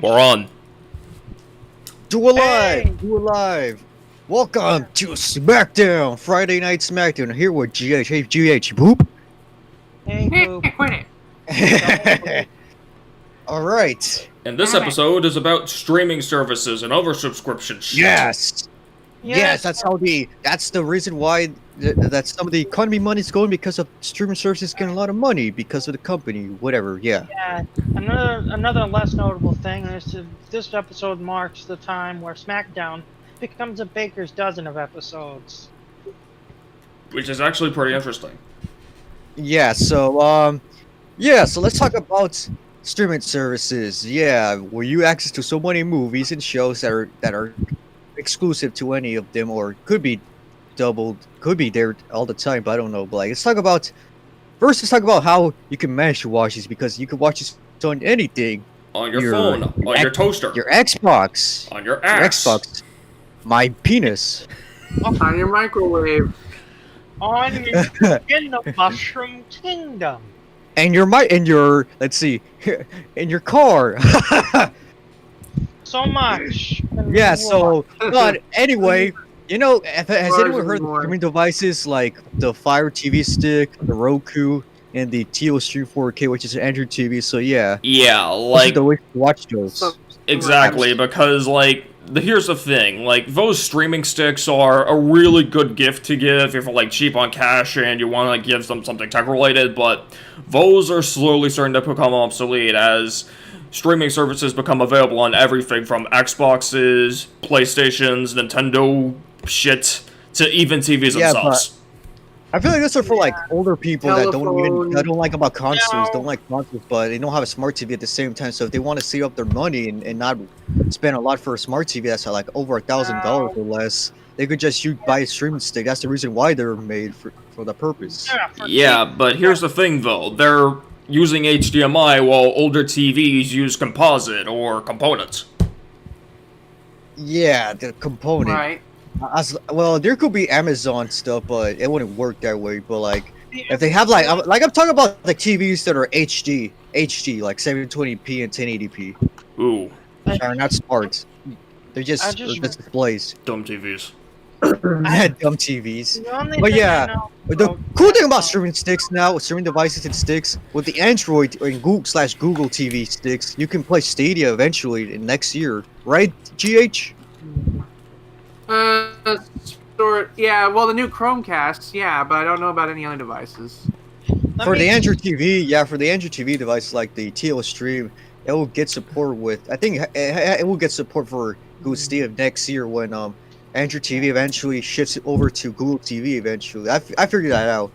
We're on. Do a live! Hey! Do a live! Welcome to SmackDown! Friday Night SmackDown here with GH. Hey, GH, boop! Hey, Boop. Quit it. Alright. And this episode is about streaming services and other subscription shit. Yes! Yes, that's the reason why that some of the economy money is going, because of streaming services getting a lot of money because of the company, whatever, yeah. Yeah, another less notable thing is this episode marks the time where SmackDown becomes a baker's dozen of episodes. Which is actually pretty interesting. Yeah, so let's talk about streaming services. Yeah, where you access to so many movies and shows that are exclusive to any of them, or could be doubled, could be there all the time, but I don't know. But like, let's talk about how you can manage to watch these, because you can watch this on anything. On your phone, on your toaster, your Xbox, on your ass. your Xbox, my penis, On your microwave. In the Mushroom Kingdom. and let's see, in your car. So much. Yeah, so, but anyway, you know, has anyone heard of more. streaming devices like the Fire TV Stick, the Roku, and the TO Stream 4K, which is an Android TV? So yeah, Yeah, this is like, the way to watch those. So- exactly, because, like, here's the thing, like, those streaming sticks are a really good gift to give if you're, like, cheap on cash and you want to give them something tech-related, but those are slowly starting to become obsolete as streaming services become available on everything from Xboxes, PlayStations, Nintendo shit, to even TVs Yeah, themselves. I feel like those are for like older people that Telephone. don't like about consoles, No. don't like consoles, but they don't have a smart TV at the same time. So if they want to save up their money and not spend a lot for a smart TV that's like over $1,000 or less, they could just buy a streaming stick. That's the reason why they're made for the purpose. Yeah, but here's the thing, though. They're using HDMI while older TVs use composite or components. Yeah, the component. Right. Well, there could be Amazon stuff, but it wouldn't work that way. But like, if they have like I'm talking about like TVs that are HD like 720p and 1080p, Ooh, are not smart. They're just displays. dumb TVs. Dumb TVs. The only But thing yeah, I know But the about cool thing about SmackDown- streaming sticks now, streaming devices and sticks, with the Android and Google TV sticks, you can play Stadia eventually in next year, right? GH? Yeah, well, the new Chromecast, yeah, but I don't know about any other devices. Let For me- the Android TV, yeah, for the Android TV device like the TL Stream, it will get support with. I think it will get support for Google Stadia next year when Android TV eventually shifts over to Google TV eventually. I figured that out.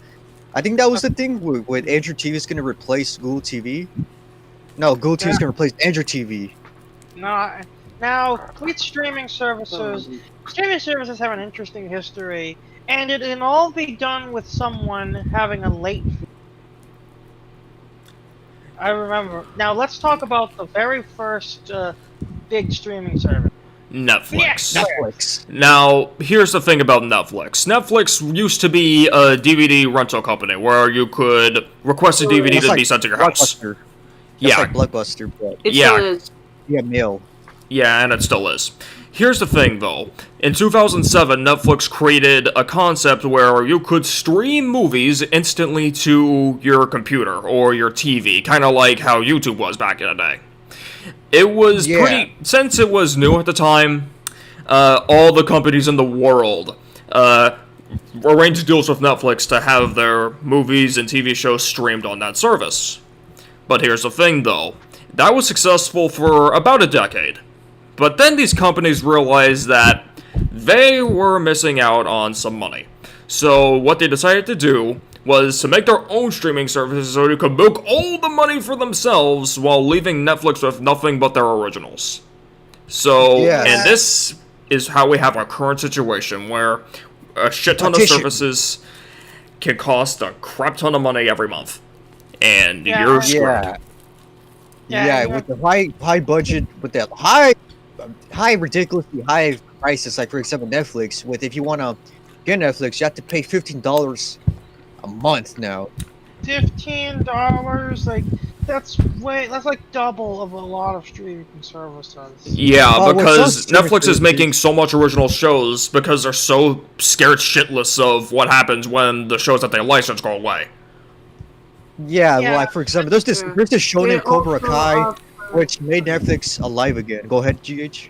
I think that was the thing with Android TV is going to replace Google TV. No, Google TV is going to replace Android TV. Now, with streaming services have an interesting history, and it can all be done with someone having a late fee. I remember. Now, let's talk about the very first big streaming service. Netflix. Netflix. Now, here's the thing about Netflix. Netflix used to be a DVD rental company where you could request a DVD That's to like be sent to your house. Blockbuster. That's Yeah, like Blockbuster, but It Yeah. still is. yeah, mail. yeah, and it still is. Here's the thing, though. In 2007, Netflix created a concept where you could stream movies instantly to your computer or your TV, kind of like how YouTube was back in the day. It was since it was new at the time, all the companies in the world arranged deals with Netflix to have their movies and TV shows streamed on that service. But here's the thing, though. That was successful for about a decade. But then these companies realized that they were missing out on some money. So what they decided to do was to make their own streaming services so they could milk all the money for themselves while leaving Netflix with nothing but their originals. So, Yes. and this is how we have our current situation where a shit ton of Partition. services can cost a crap ton of money every month. And Yeah. you're screwed. Yeah. Yeah, Yeah, yeah. with the high budget, with the ridiculously high prices, like for example Netflix. With if you want to get Netflix, you have to pay $15 a month now. $15, like that's like double of a lot of streaming services. Yeah, Well, with because some streaming Netflix is services- making so much original shows because they're so scared shitless of what happens when the shows that they license go away. Yeah, Yeah. well, like for example, there's this show They named Cobra also Kai, offer- which made Netflix alive again. Go ahead, GH.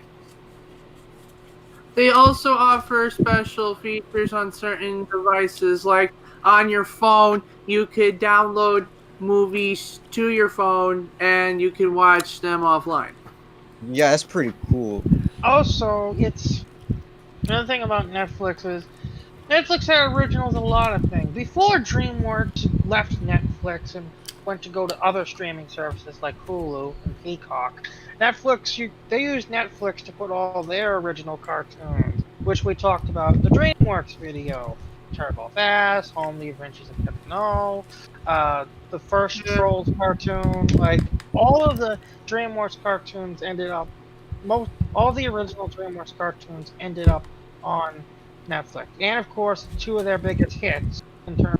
They also offer special features on certain devices, like on your phone, you could download movies to your phone and you can watch them offline. Yeah, that's pretty cool. Also, it's another thing about Netflix is Netflix had originals in a lot of things. Before DreamWorks left Netflix and went to go to other streaming services like Hulu and Peacock, they used Netflix to put all their original cartoons, which we talked about in the DreamWorks video. Turbo Fast, Home: The Adventures of Pep No, the first Trolls cartoon, like all of the DreamWorks cartoons all the original DreamWorks cartoons ended up on Netflix, and of course, two of their biggest hits in terms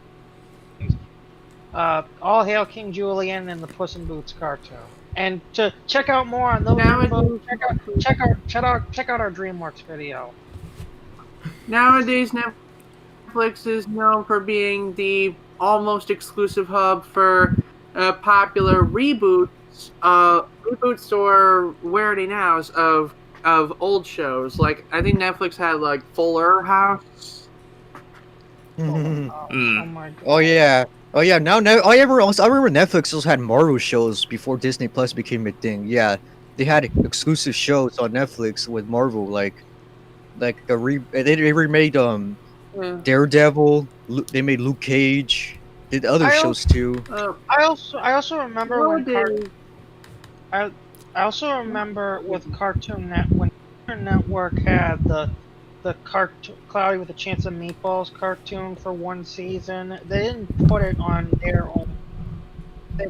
of All Hail King Julian and the Puss in Boots cartoon. And to check out more on those info, check out our DreamWorks video. Nowadays, Netflix is known for being the almost exclusive hub for popular reboots or weirdy nows of old shows. Like I think Netflix had like Fuller House. Oh my god. Oh yeah. Oh yeah. Now, I remember Netflix also had Marvel shows before Disney Plus became a thing. Yeah, they had exclusive shows on Netflix with Marvel, they remade Daredevil. They made Luke Cage. Did other shows too. I also remember when Nowadays- I also remember with Cartoon Network had the Cloudy with a Chance of Meatballs cartoon for one season. They didn't put it on their own. They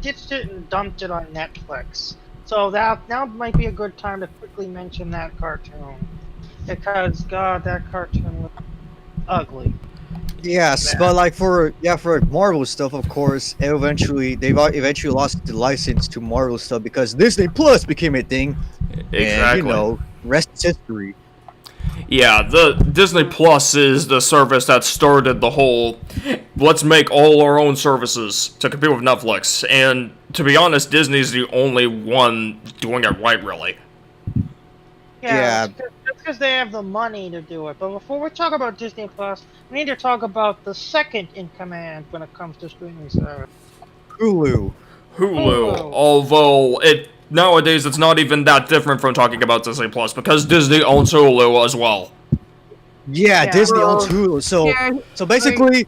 ditched it and dumped it on Netflix. So that now might be a good time to quickly mention that cartoon. Because God, that cartoon was ugly. Yes, but for Marvel stuff, of course, they eventually lost the license to Marvel stuff because Disney Plus became a thing. Exactly. And rest is history. Yeah, the Disney Plus is the service that started the whole let's make all our own services to compete with Netflix. And to be honest, Disney's the only one doing it right, really. Yeah. That's because they have the money to do it. But before we talk about Disney Plus, we need to talk about the second in command when it comes to streaming service. Hulu. Hulu, Hulu. although nowadays it's not even that different from talking about Disney Plus because Disney owns Hulu as well. Yeah, Yeah, Disney well, owns Hulu. So basically,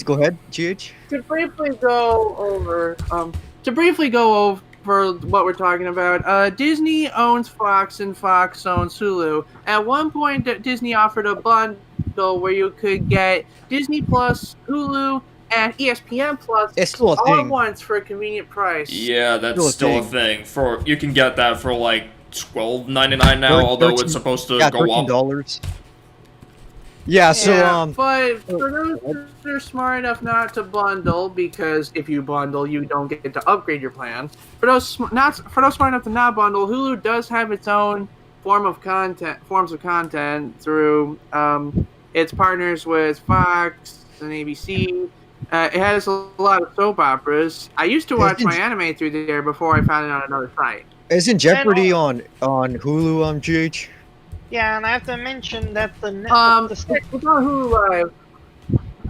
go ahead, GH. To briefly go over what we're talking about, Disney owns Fox and Fox owns Hulu. At one point, Disney offered a bundle where you could get Disney Plus, Hulu, and ESPN Plus It's still a all at thing. once for a convenient price. Yeah, that's Still a still a thing. You can get that for like $12.99 now, although it's supposed to go up. $13. Yeah, so but for those that are smart enough not to bundle, because if you bundle, you don't get to upgrade your plan. For those smart enough to not bundle, Hulu does have its own forms of content through its partners with Fox and ABC. It has a lot of soap operas. I used to watch my anime through there before I found it on another site. isn't Jeopardy on Hulu, GH? Yeah, and I have to mention that It's on Hulu Live.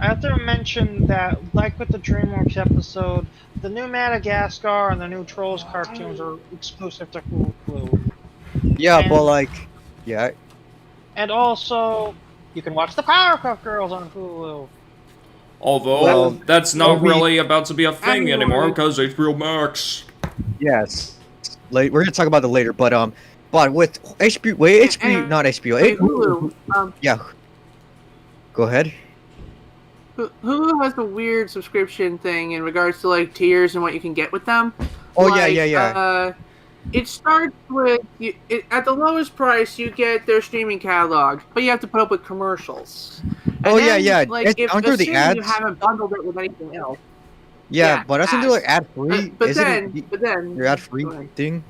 I have to mention that, like with the DreamWorks episode, the new Madagascar and the new Trolls cartoons are exclusive to Hulu. Yeah, And- but yeah. And also, you can watch the Powerpuff Girls on Hulu. Although, Well, that's not we- really about to be a thing Anyway. anymore because HBO Max. Yes. We're gonna talk about it later, but with HBO, not HBO. Hulu. Yeah. Go ahead. Hulu has a weird subscription thing in regards to like tiers and what you can get with them. Oh Like, yeah. It starts with at the lowest price you get their streaming catalog, but you have to put up with commercials. And Oh, yeah. Like It's if under the assuming ads. you haven't bundled it with anything else. Yeah, but doesn't it like ad free? But then, your ad free go ahead. thing?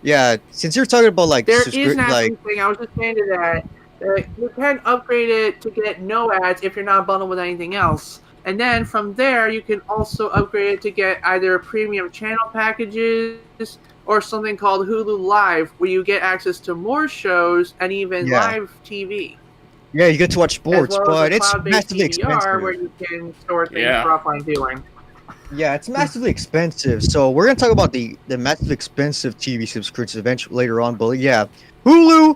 Yeah, since you're talking about like There is an ad like thing. I was just saying to that. You can upgrade it to get no ads if you're not bundled with anything else. And then from there, you can also upgrade it to get either premium channel packages or something called Hulu Live, where you get access to more shows and even Yeah. live TV. yeah, you get to watch sports, as well but as a it's cloud-based massively DVR expensive. where you can store things Yeah. for offline viewing. Yeah, it's massively expensive. So we're gonna talk about the massively expensive TV subscriptions eventually later on. But yeah, Hulu.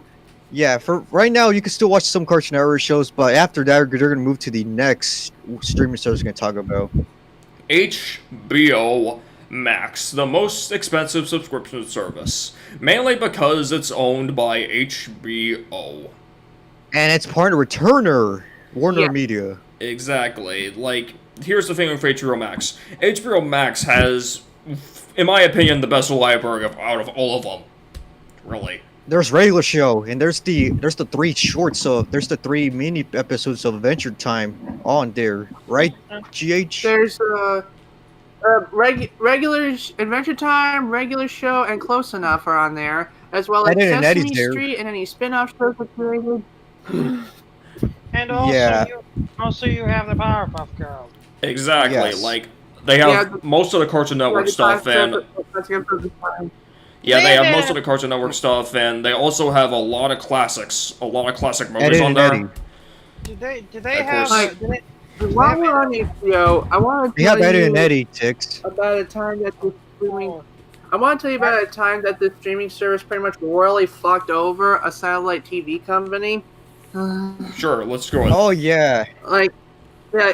Yeah, for right now you can still watch some Cartoon Network shows, but after that they're gonna move to the next streaming service we're gonna talk about. HBO Max, the most expensive subscription service, mainly because it's owned by HBO. And it's partnered with Warner Yeah. Media. Exactly. Like, here's the thing with HBO Max. HBO Max has, in my opinion, the best library out of all of them. Really. There's regular show, and there's the three shorts. So there's the 3 mini episodes of Adventure Time on there, right? GH. There's regular Adventure Time, regular show, and Close Enough are on there, as well as Ed, Edd and Eddy's Sesame there. Street and any spin-off shows that created. And also, Yeah. you have the Powerpuff Girls. Exactly. Yes. Like, they have Yeah, most of the Cartoon Network stuff, and yeah, they have most of the Cartoon Network stuff, and they also have a lot of classics, a lot of classic movies Ed, on and there. Eddy. Do they Of have? course. While we're on HBO, I want to We have tell Ed you and Eddy, Tix. about a time that the streaming. Oh, I want to tell you about a time that the streaming service pretty much royally fucked over a satellite TV company. Sure, let's go with Oh yeah. Like, yeah,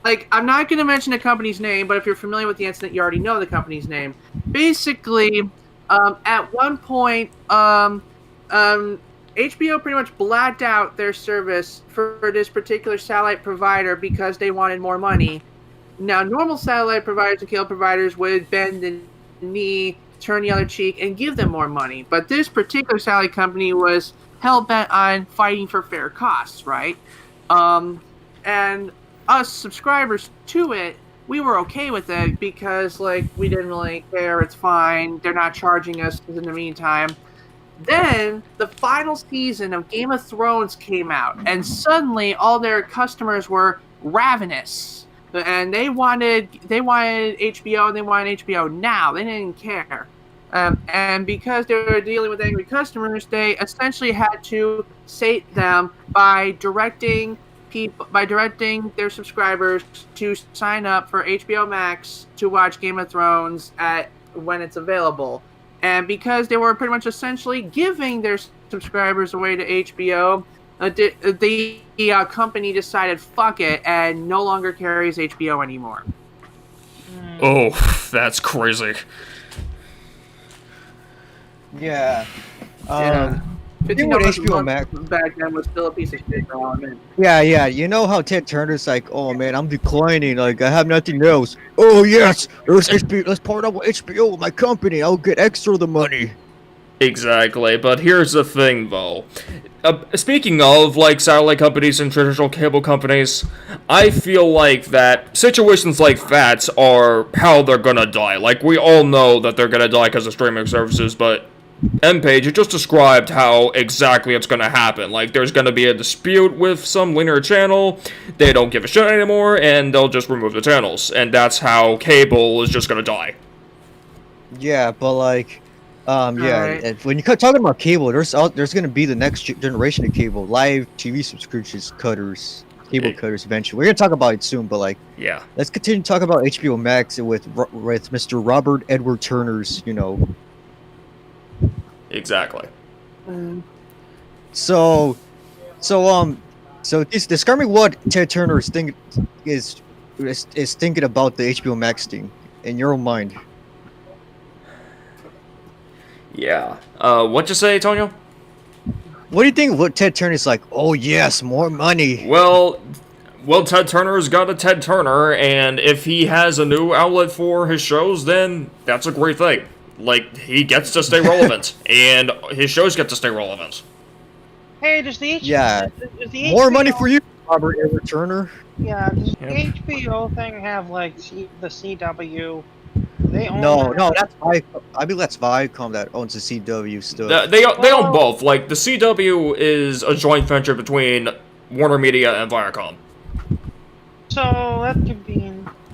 like I'm not going to mention the company's name, but if you're familiar with the incident, you already know the company's name. Basically, at one point, HBO pretty much blacked out their service for this particular satellite provider because they wanted more money. Now, normal satellite providers and cable providers would bend the knee, turn the other cheek, and give them more money. But this particular satellite company was hell-bent on fighting for fair costs, right? And us subscribers to it, we were okay with it because, like, we didn't really care. It's fine. They're not charging us in the meantime. Then the final season of Game of Thrones came out, and suddenly all their customers were ravenous, and they wanted HBO, and they wanted HBO now. They didn't care, and because they were dealing with angry customers, they essentially had to sate them by directing their subscribers to sign up for HBO Max to watch Game of Thrones when it's available. And because they were pretty much essentially giving their subscribers away to HBO, the company decided fuck it and no longer carries HBO anymore. Oh, that's crazy. Yeah. Yeah. Thing with $15 a HBO month Max. back then was still a piece of shit for all men. Yeah. You know how Ted Turner's like, oh man, I'm declining. Like I have nothing else. Oh yes, there's HBO. Let's partner with HBO, my company. I'll get extra of the money. Exactly, but here's the thing, though. Speaking of, like, satellite companies and traditional cable companies, I feel like that situations like that are how they're gonna die. Like, we all know that they're gonna die because of streaming services, but M-Page, you just described how exactly it's gonna happen. Like, there's gonna be a dispute with some linear channel, they don't give a shit anymore, and they'll just remove the channels. And that's how cable is just gonna die. Yeah, but like, Alright. and when you're talking about cable, there's gonna be the next generation of cable, live TV subscriptions cutters, cable Yeah. cutters. Eventually, we're gonna talk about it soon. But like, Yeah. let's continue to talk about HBO Max with Mr. Robert Edward Turner's, Exactly. So describe me what Ted Turner is thinking about the HBO Max thing in your own mind. Yeah. What'd you say, Tonio? What do you think? What Ted Turner is like? Oh yes, more money. Well, Ted Turner's got a Ted Turner, and if he has a new outlet for his shows, then that's a great thing. Like, he gets to stay relevant, and his shows get to stay relevant. Hey, does the Yeah. does the More HBO money for you, Robert Edward Turner. Yeah, does the Yep. HBO thing have like the CW? They own No, that. no, that's Viacom. I believe that's Viacom that owns the CW stuff. They own Well, both. Like, the CW is a joint venture between Warner Media and Viacom. so that could be.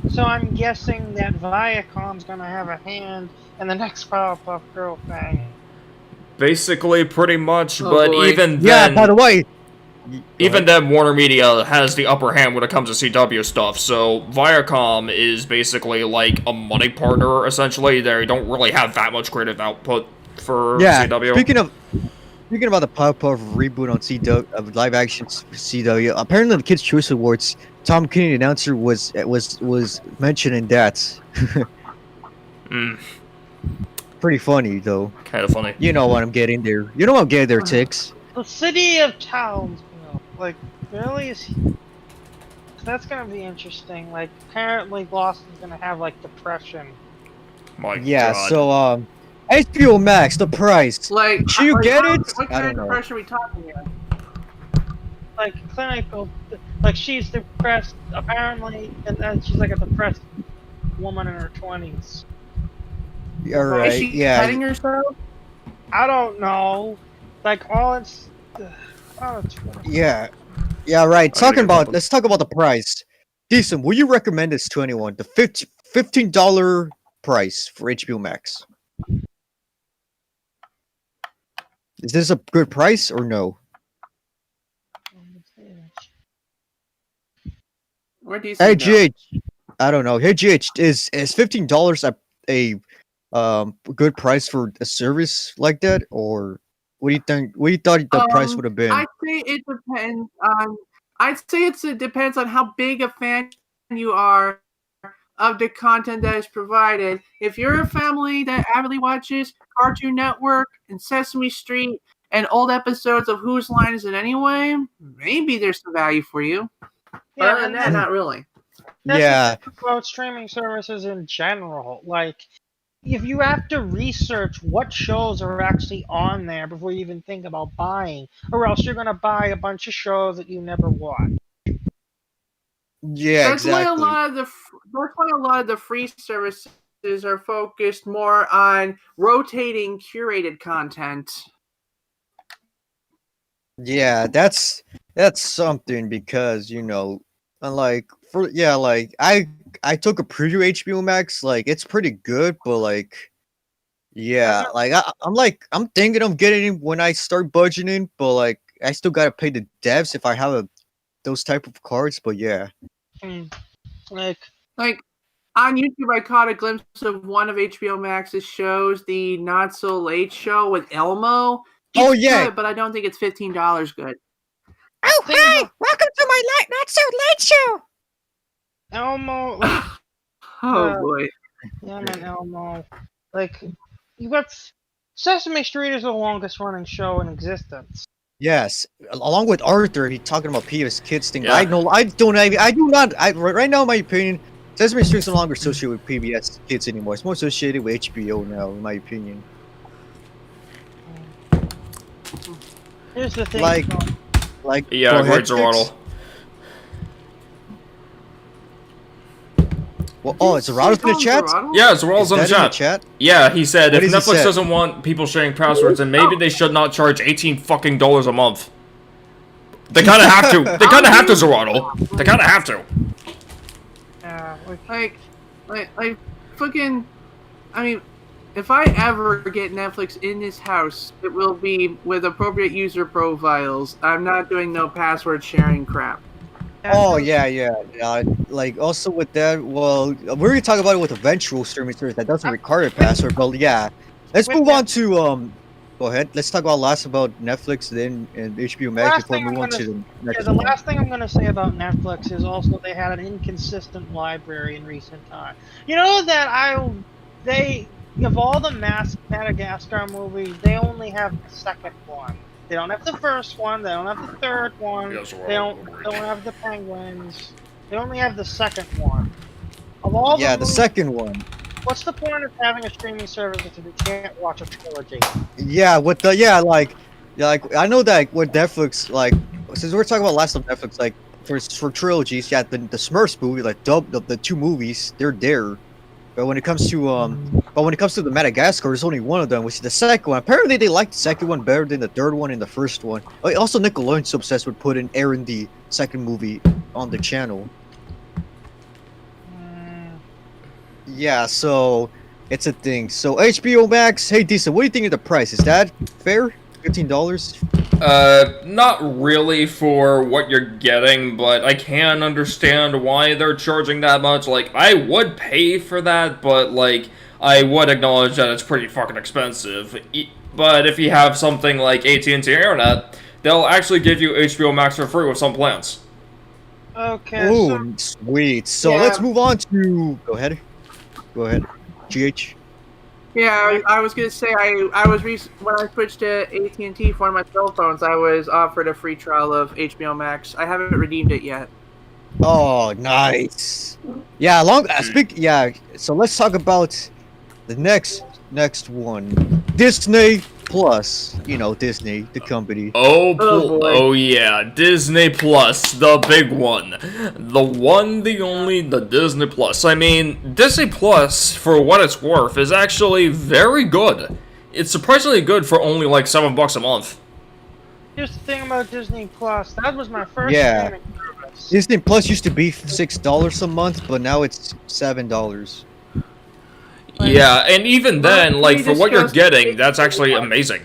So I'm guessing that Viacom's gonna have a hand in the next Powerpuff Girl thing. Basically, pretty much, Oh, but boy. even Yeah, then, by the way. even then, Warner Media has the upper hand when it comes to CW stuff. So Viacom is basically like a money partner. Essentially, they don't really have that much creative output for Yeah, CW. speaking about the Powerpuff reboot on CW, of live action CW, apparently the Kids' Choice Awards, Tom Kenny, the announcer, was mentioning that. Pretty funny though. Kind of funny. You know what I'm getting there. You know what I'm getting there, Tix. The city of Townsville. Like, really? That's gonna be interesting. Like, apparently Boston's gonna have like depression. My Yeah. God. So HBO Max, the price. Like, Should you like, get how- it? What I kind don't of know. depression are we talking here? Like clinical, like she's depressed apparently, and then she's like a depressed woman in her 20s. All right. Is she Yeah. cutting herself? I don't know. Like all it's. Oh, it's Yeah. Yeah. Right. I gotta get Let's talk about the price. Decent. Will you recommend this to anyone? The $15 price for HBO Max. Is this a good price or no? Where do you Hey see that? GH, I don't know. Hey GH, is $15 a good price for a service like that, or what do you think? What do you thought the price would have been? I'd say it depends on. I'd say it depends on how big a fan you are of the content that is provided. If you're a family that avidly watches Cartoon Network and Sesame Street and old episodes of Whose Line Is It Anyway, maybe there's some value for you. But other than that, not really. That's Yeah, the thing about streaming services in general. Like, if you have to research what shows are actually on there before you even think about buying, or else you're gonna buy a bunch of shows that you never watch. yeah, That's why exactly. that's why a lot of the free services are focused more on rotating curated content. Yeah, that's something because unlike like I took a preview HBO Max, like it's pretty good, but like yeah, like I'm thinking of getting it when I start budgeting, but like I still gotta pay the devs if I have those type of cards. But yeah, Like, Like on YouTube, I caught a glimpse of one of HBO Max's shows, the Not So Late Show with Elmo. Oh, It's yeah. good, but I don't think it's $15 good. Oh Think about- welcome to my not so late show. Elmo, like, Oh Uh, boy. yeah, man, Elmo. Like, you got Sesame Street is the longest running show in existence. Yes, along with Arthur, he talking about PBS Kids thing. Yeah. I do not. Right now, in my opinion, Sesame Street's no longer associated with PBS Kids anymore. It's more associated with HBO now, in my opinion. Here's the thing. Like- though. Like, Yeah, go ahead, great Zeraddle. Fix. Well, oh, it's Zeraddle's in the chat. Yeah, Zeraddle's Is in the that chat. Yeah, he said What if does he Netflix say? doesn't want people sharing passwords, then maybe they should not charge $18 a month. They kind of have to. They kind of have to, Zeraddle. They kind of have to. Yeah, Like, fucking. I mean, if I ever get Netflix in this house, it will be with appropriate user profiles. I'm not doing no password sharing crap. Oh yeah. Like also with that, well, we're gonna talk about it with eventual streaming service that doesn't require a password. But yeah, let's With move that- on to Go ahead. Let's talk about last about Netflix, then and HBO Max Last before we thing move I'm on to gonna- the next the one. last thing I'm going to say about Netflix is also they had an inconsistent library in recent time. You know that they of all the Madagascar movies, they only have the second one. They don't have the first one. They don't have the third one. Yes, They don't have the penguins. They only have the second one. Of all the Yeah, the movies, second one. what's the point of having a streaming service if you can't watch a trilogy? Yeah, with the Yeah, like I know that with Netflix, like since we're talking about last of Netflix, like for trilogies, yeah, the Smurfs movie, like the two movies, they're there. But when it comes to the Madagascar, there's only one of them, which is the second one. Apparently, they like the second one better than the third one and the first one. Also, Nickelodeon's obsessed with putting airing the second movie on the channel. Yeah, so it's a thing. So HBO Max, hey, decent. What do you think of the price? Is that fair? $15? Not really for what you're getting, but I can understand why they're charging that much. Like, I would pay for that, but, like, I would acknowledge that it's pretty fucking expensive. But if you have something like AT&T Internet, they'll actually give you HBO Max for free with some plans. Okay. Ooh, sweet. So Yeah. let's move on to... Go ahead. GH. Yeah, I was gonna say I was when I switched to AT&T for my cell phones, I was offered a free trial of HBO Max. I haven't redeemed it yet. Oh, nice. Yeah, yeah, so let's talk about the next one. Disney Plus. You know, Disney, the company. Oh yeah, Disney Plus, the big one. The one, the only, the Disney Plus. I mean, Disney Plus, for what it's worth, is actually very good. It's surprisingly good for only like $7 a month. Here's the thing about Disney Plus. That was my first streaming service. Disney Plus used to be $6 a month, but now it's $7. Yeah, and even then, like, for what you're discussed- getting, that's actually amazing.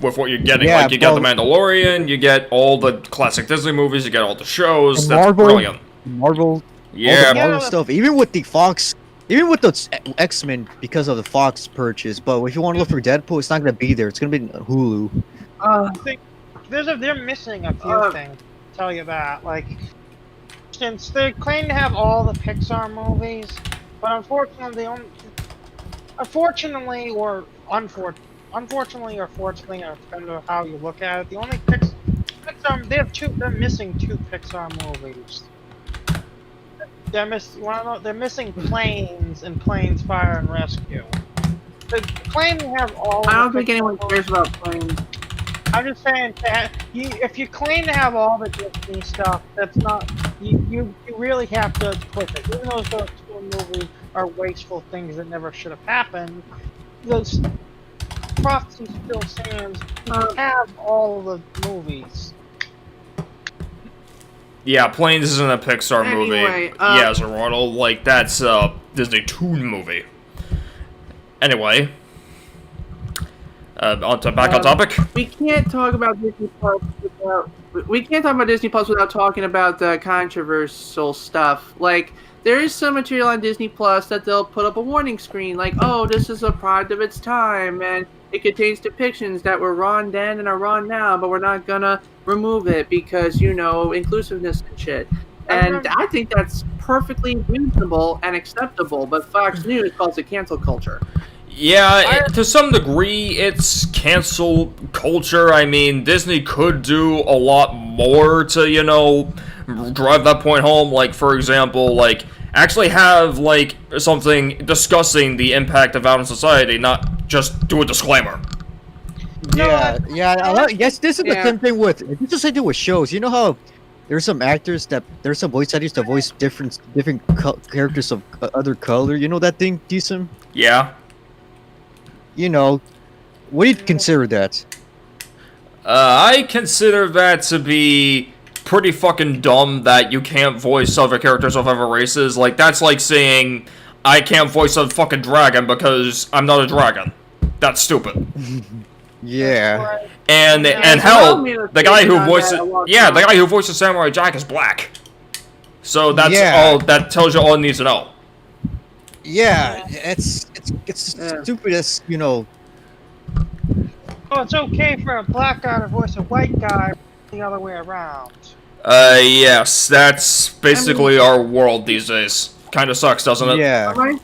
With what you're getting, Yeah, like, you get The but- Mandalorian, you get all the classic Disney movies, you get all the shows, And that's Marvel. brilliant. Marvel, all Yeah, the Marvel stuff, even with the Fox, even with the X-Men because of the Fox purchase. But if you want to look for Deadpool, it's not gonna be there. It's gonna be Hulu. They're missing a few things. I'll tell you that. Like, since they claim to have all the Pixar movies, but unfortunately, unfortunately or fortunately, or depending on how you look at it, the only Pixar they're missing two Pixar movies. They're missing Planes and Planes Fire and Rescue. They claim to have all. I don't the think Pixar anyone movies. cares about planes. I'm just saying that if you claim to have all the Disney stuff, that's not you really have to click it. Even though those two movies are wasteful things that never should have happened, those prophecy still stands. You have all the movies. yeah, Planes isn't a Pixar movie. Anyway, Yeah, Zerwaddle, like, that's a Disney Toon movie. Anyway. On topic? We can't talk about Disney Plus without talking about the controversial stuff. Like, there is some material on Disney Plus that they'll put up a warning screen, like, oh, this is a product of its time, and it contains depictions that were wrong then and are wrong now, but we're not gonna remove it because, you know, inclusiveness and shit. And I think that's perfectly reasonable and acceptable, but Fox News calls it cancel culture. Yeah, to some degree, it's cancel culture. I mean, Disney could do a lot more to, you know, drive that point home. Like, for example, like, actually have, like, something discussing the impact of out in society, not just do a disclaimer. Yeah. Yes, this is the Yeah. same thing with. It's the same thing with shows. You know how there's some actors there's some voice actors that voice different characters of other color. You know that thing, decent. Yeah. You know, what do you consider that? I consider that to be pretty fucking dumb that you can't voice other characters of other races. Like, that's like saying, I can't voice a fucking dragon because I'm not a dragon. That's stupid. Yeah. And it's hell, allowed me to the guy think who on voices, that a lot yeah, the more. guy who voices Samurai Jack is black. So that's Yeah. all, that tells you all it needs to know. Yeah, it's Yeah. stupid as, you know. Oh, it's okay for a black guy to voice a white guy, the other way around. Yes, that's basically our world these days. Kinda sucks, doesn't it? Yeah. It reminds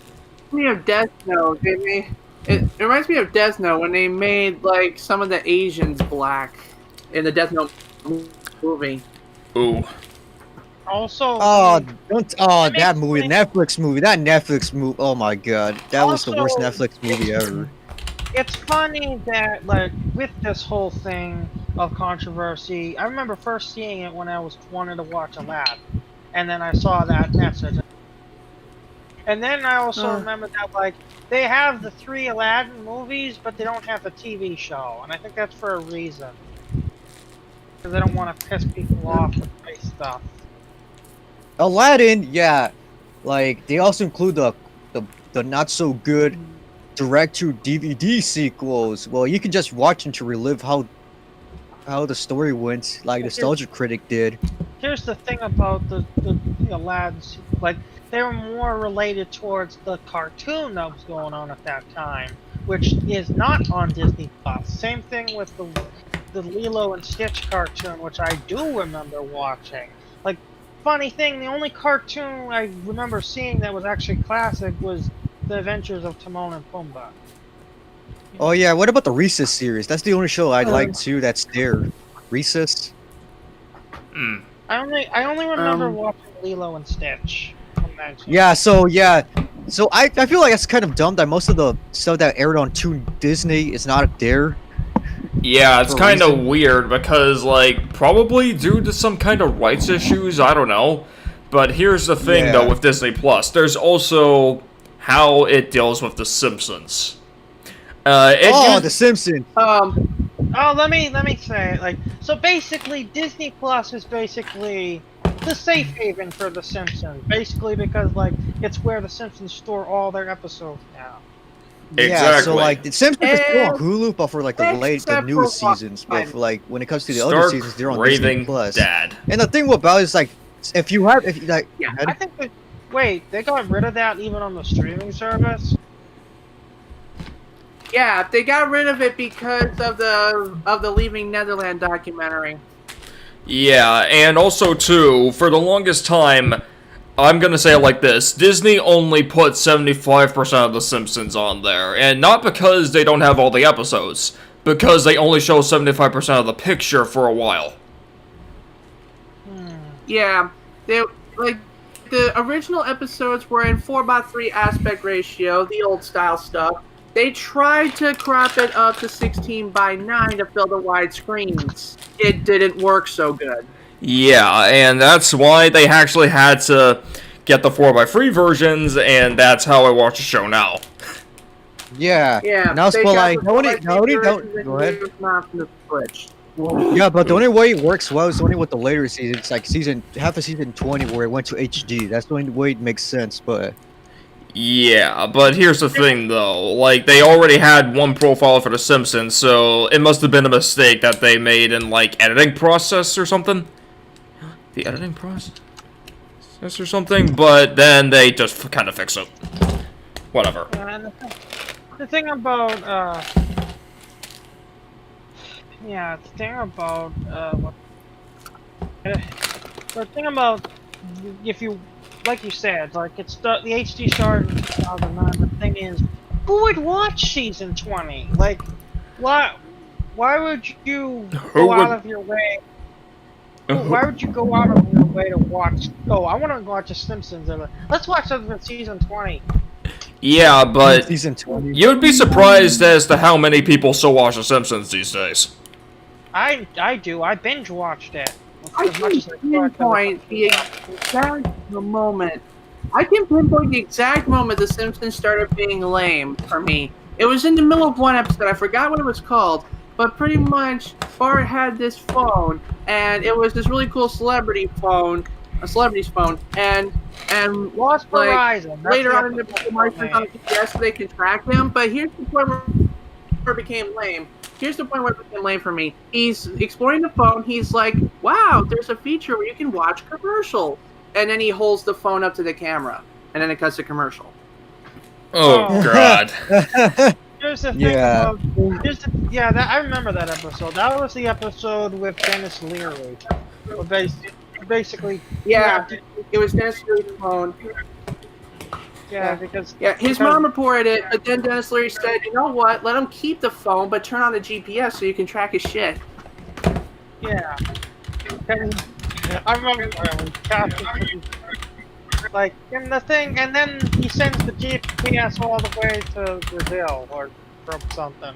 me of Death Note. It reminds me of Death Note when they made, like, some of the Asians black in the Death Note movie. Ooh. Also, That movie, that Netflix movie. Oh my god, that was the worst Also- Netflix movie ever. it's funny that, like, with this whole thing of controversy, I remember first seeing it when I was wanting to watch Aladdin, and then I saw that message. And then I also remember that, like, they have the 3 Aladdin movies, but they don't have the TV show, and I think that's for a reason. Because they don't want to piss people off with race stuff. Aladdin, yeah, like they also include the not so good direct to DVD sequels. Well, you can just watch them to relive how the story went, like Nostalgia Critic did. Here's the thing about the Aladdin's, like, they were more related towards the cartoon that was going on at that time, which is not on Disney Plus. Same thing with the Lilo and Stitch cartoon, which I do remember watching. Like, funny thing, the only cartoon I remember seeing that was actually classic was The Adventures of Timon and Pumbaa. Oh yeah, what about the Recess series? That's the only show I like too. That's there, Recess. I only remember watching Lilo and Stitch. Yeah, so I feel like it's kind of dumb that most of the stuff that aired on Toon Disney is not there. Yeah, it's kind of weird because, like, probably due to some kind of rights issues, I don't know. But here's the thing, though, with Disney Plus. There's also how it deals with The Simpsons. The Simpsons. Oh, let me say, like, so basically, Disney Plus is basically the safe haven for The Simpsons. Basically, because, like, it's where The Simpsons store all their episodes now. Yeah, Exactly. so like the Simpsons is still on Hulu, but for like the newest seasons. But for like when it comes to the other seasons, they're on Disney Plus. Dad. And the thing about it is like if you I think wait, they got rid of that even on the streaming service. Yeah, they got rid of it because of the Leaving Netherland documentary. Yeah, and also, too, for the longest time, I'm gonna say it like this, Disney only put 75% of The Simpsons on there, and not because they don't have all the episodes, because they only show 75% of the picture for a while. Yeah, like, the original episodes were in 4:3 aspect ratio, the old style stuff. They tried to crop it up to 16:9 to fill the wide screens. It didn't work so good. Yeah, and that's why they actually had to get the 4:3 versions, and that's how I watch the show now. Yeah. Yeah. Now, they but got like the don't 4:3 go ahead. Not from the Switch. Yeah, but the only way it works well is only with the later seasons, like half of season 20 where it went to HD. That's the only way it makes sense, but. Yeah, but here's the thing, though. Like, they already had one profile for The Simpsons, so it must have been a mistake that they made in, like, editing process or something. The editing process or something, but then they just kind of fix it. Whatever. And the thing about if you, like you said, like it's the HD started in 2009. The thing is, who would watch season 20? Like, why would you go out of your way? Why would you go out of your way to watch? Oh, I want to watch The Simpsons. Let's watch something from season 20. Yeah, but Season 20. you'd be surprised as to how many people still watch The Simpsons these days. I do. I binge watched it. I can pinpoint the exact moment. I can pinpoint the exact moment The Simpsons started being lame for me. It was in the middle of one episode. I forgot what it was called, but pretty much Bart had this phone, and it was this really cool celebrity's phone, and Lost like Horizon. later on in the commercials on GPS so they can track him. But here's the point where it became lame. Here's the point where it became lame for me. He's exploring the phone. He's like, wow, there's a feature where you can watch commercials. And then he holds the phone up to the camera. And then it cuts to commercial. Oh, God. Here's the thing Yeah. I remember that episode. That was the episode with Dennis Leary. Basically, Yeah, it was Dennis Leary's phone. His mom reported it, but then Dennis Leary said, you know what, let him keep the phone, but turn on the GPS so you can track his shit. Yeah. I remember like, and the thing, and then he sends the GPS all the way to Brazil or from something.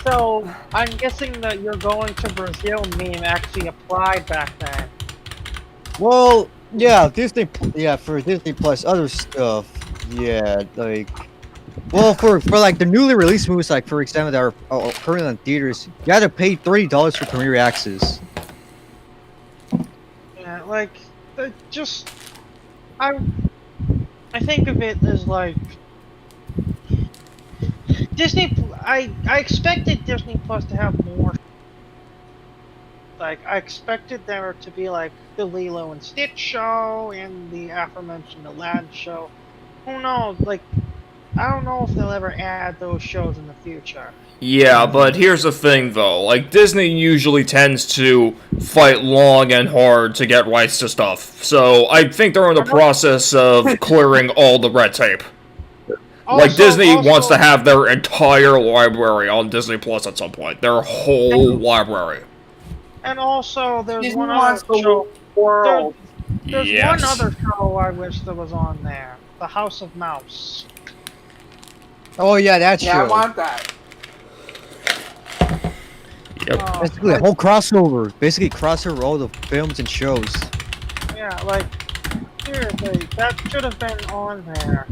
So I'm guessing that you're going to Brazil meme actually applied back then. Well, yeah, Disney. Yeah, for Disney Plus, other stuff. Yeah, like. Well, for like the newly released movies, like for example, that are currently in theaters, you had to pay $30 for premiere access. Yeah, like just I think of it as like Disney. I expected Disney Plus to have more. Like I expected there to be like the Lilo and Stitch show and the aforementioned Aladdin show. Who knows? Like I don't know if they'll ever add those shows in the future. Yeah, but here's the thing, though. Like, Disney usually tends to fight long and hard to get rights to stuff. So, I think they're in the process of clearing all the red tape. Like, Disney wants to have their entire library on Disney Plus at some point. Their whole library. And also, there's Disney one wants other the show. world. There's Yes. one other show I wish that was on there. The House of Mouse. Oh yeah, that Yeah, I show. want that. Yep. Basically, a whole crossover. Basically, crossover all the films and shows. Yeah, like seriously, that should have been on there.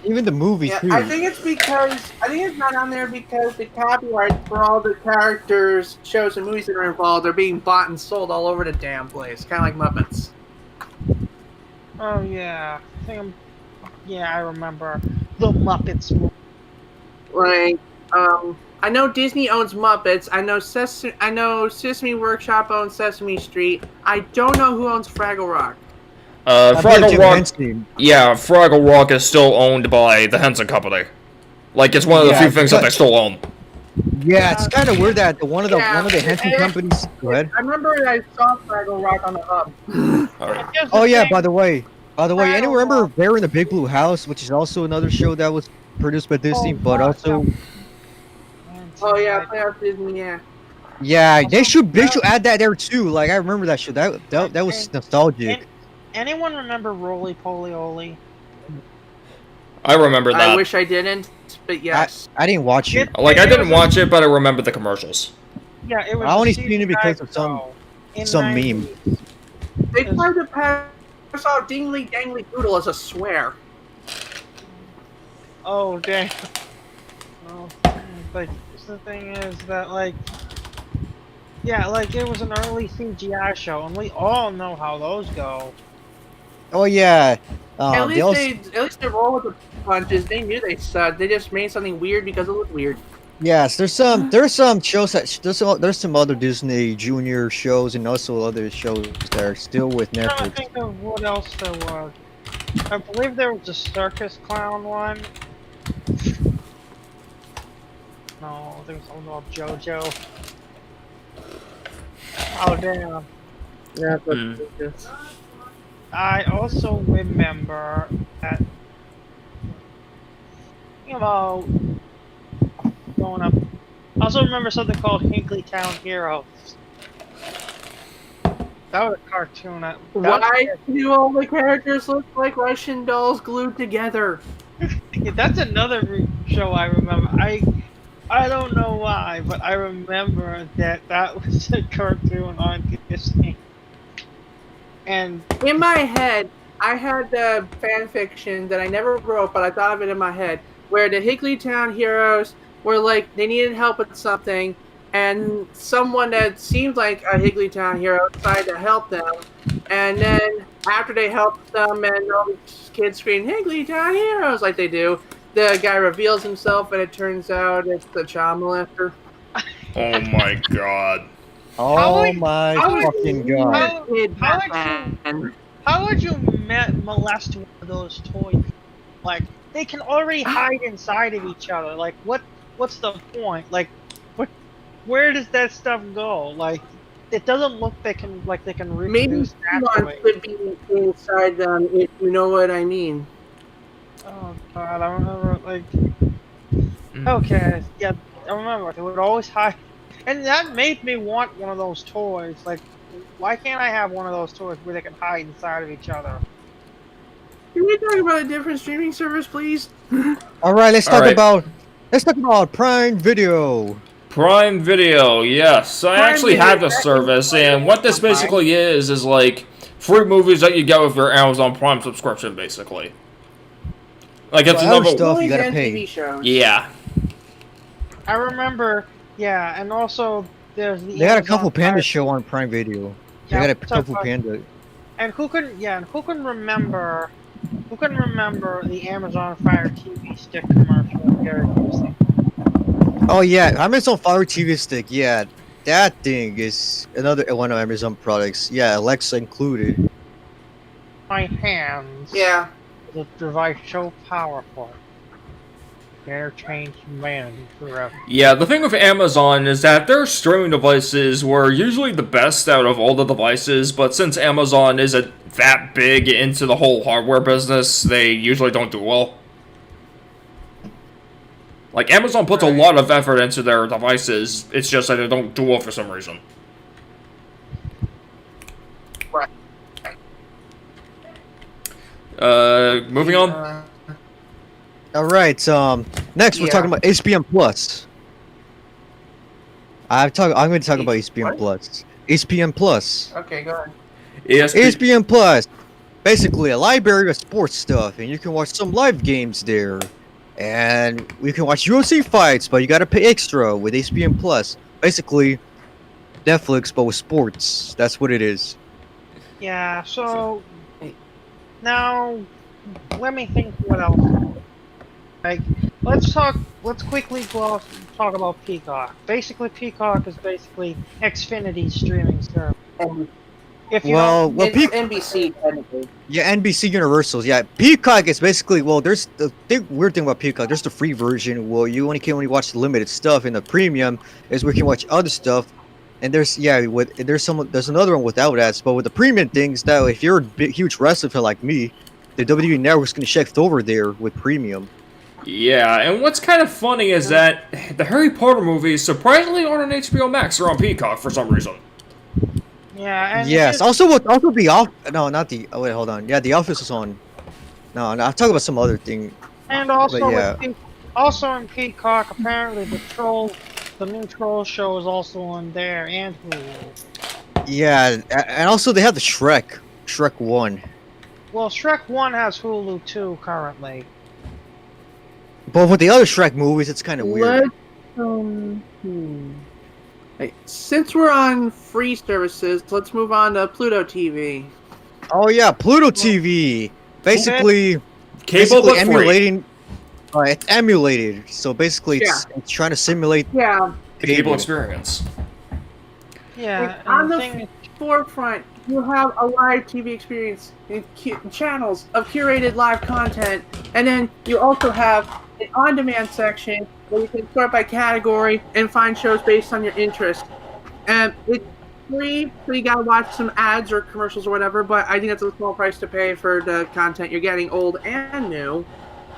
Even the movie Yeah, too. I think it's not on there because the copyrights for all the characters, shows, and movies that are involved are being bought and sold all over the damn place, kind of like Muppets. Oh yeah, yeah, I remember the Muppets movie. Like, I know Disney owns Muppets. I know Sesame Workshop owns Sesame Street. I don't know who owns Fraggle Rock. Fraggle Rock. Yeah, Fraggle Rock is still owned by the Henson Company. Like, it's one of the few things that they still own. Yeah, it's kind of weird that one of the Henson and- companies. Go ahead. I remember I saw Fraggle Rock on the hub. Alright. Here's Oh the yeah, thing, by the way, anyone remember Fraggle Bear in the Big Blue House, which is also another show that was produced by Disney, Oh, but wow. also Oh yeah, Playoff Disney, yeah. yeah, they should add that there too. Like I remember that show. That was nostalgic. Anyone remember Roly Poly Oly? I remember that. I wish I didn't, but yes. I didn't watch it. Like, I didn't watch it, but I remember the commercials. Yeah, it was. I only a seen it because of CGI show in some 90s. meme. They tried to pass out Dingly Dangly Doodle as a swear. Oh damn. Well, like the thing is that like, yeah, like it was an early CGI show, and we all know how those go. Oh yeah. At They also, least they roll with the punches. They knew they sucked. They just made something weird because it looked weird. yes, there's some shows that there's some other Disney Junior shows and also other shows that are still with I'm trying to Netflix. think of what else there was. I believe there was a circus clown one. No, there was one about JoJo. Oh damn. Yeah, but I also remember that, you know, growing up, I also remember something called Hinkleytown Heroes. That was a cartoon. why do all the characters look like Russian dolls glued together? That's another show I remember. I don't know why, but I remember that was a cartoon on Disney. And In my head, I had the fan fiction that I never wrote, but I thought of it in my head, where the Hinkleytown heroes were like, they needed help with something, and someone that seemed like a Hinkleytown hero decided to help them, and then after they helped them and all these kids scream, Hinkleytown heroes, like they do, the guy reveals himself, and it turns out it's the child molester. Oh my god. Oh my how would- fucking god. how would you molest one of those toys? Like they can already hide inside of each other. Like what's the point? Like where does that stuff go? Like it doesn't look they can Maybe reproduce someone naturally. could be inside them, if you know what I mean. Oh god, I remember like okay, yeah, I remember they would always hide, and that made me want one of those toys. Like, why can't I have one of those toys where they can hide inside of each other? Can we talk about a different streaming service, please? All right, let's talk Alright. about Let's talk about Prime Video. Prime Video, yes. I Prime actually Video, have this that service, is- and what this basically is like free movies that you get with your Amazon Prime subscription, basically. Like it's But other another stuff you Movies gotta and pay. TV shows. yeah. I remember, yeah, and also there's the. They had a Amazon Kung Fu Panda Fire- show on Prime Video. They Yeah, got a so Kung Fu Panda. And who can remember? Who can remember the Amazon Fire TV stick commercial with Gary Busey? Oh yeah, Amazon Fire TV Stick. Yeah, that thing is another one of Amazon products. Yeah, Alexa included. My hands. Yeah. The device so powerful. Interchange humanity forever. Yeah, the thing with Amazon is that their streaming devices were usually the best out of all the devices, but since Amazon isn't that big into the whole hardware business, they usually don't do well. Like, Amazon puts a lot of effort into their devices, it's just that they don't do well for some reason. Right. Moving on. All right. Next we're Yeah. talking about HBM Plus. I'm going to talk about HBM What? Plus. HBM Plus. Okay, go ahead. HBM Plus. Basically a library of sports stuff, and you can watch some live games there. And we can watch UFC fights, but you gotta pay extra with HBM Plus. Basically, Netflix, but with sports. That's what it is. Yeah, so now let me think what else. Like let's quickly talk about Peacock. Basically Peacock is basically Xfinity's streaming service. If you Well, don't, well, It's NBC technically. Yeah, NBC Universals. Yeah, Peacock is basically there's the weird thing about Peacock. There's the free version. Well, you only can watch the limited stuff, and the premium is where you can watch other stuff. And there's there's another one without ads. But with the premium things, now if you're a huge wrestling fan like me, the WWE Network's gonna shift over there with premium. Yeah, and what's kind of funny is that the Harry Potter movies surprisingly aren't on HBO Max, they're on Peacock for some reason. yeah, and Yes. Also the off. No, not the. Oh wait, hold on. Yeah, the Office is on. No, I'm talking about some other thing. and also but yeah. also in Peacock apparently the new Troll show is also on there and Hulu. Yeah, and also they have the Shrek 1. Well, Shrek 1 has Hulu too currently. But with the other Shrek movies, it's kind of weird. Hey, since we're on free services, let's move on to Pluto TV. Oh yeah, Pluto TV. Basically Cable but free. emulating. It's emulated, so basically it's trying to simulate. Yeah. The cable experience. Yeah, on and the the thing forefront, you have a live TV experience and channels of curated live content, and then you also have an on-demand section where you can sort by category and find shows based on your interest. And it's free, so you gotta watch some ads or commercials or whatever, but I think that's a small price to pay for the content you're getting, old and new.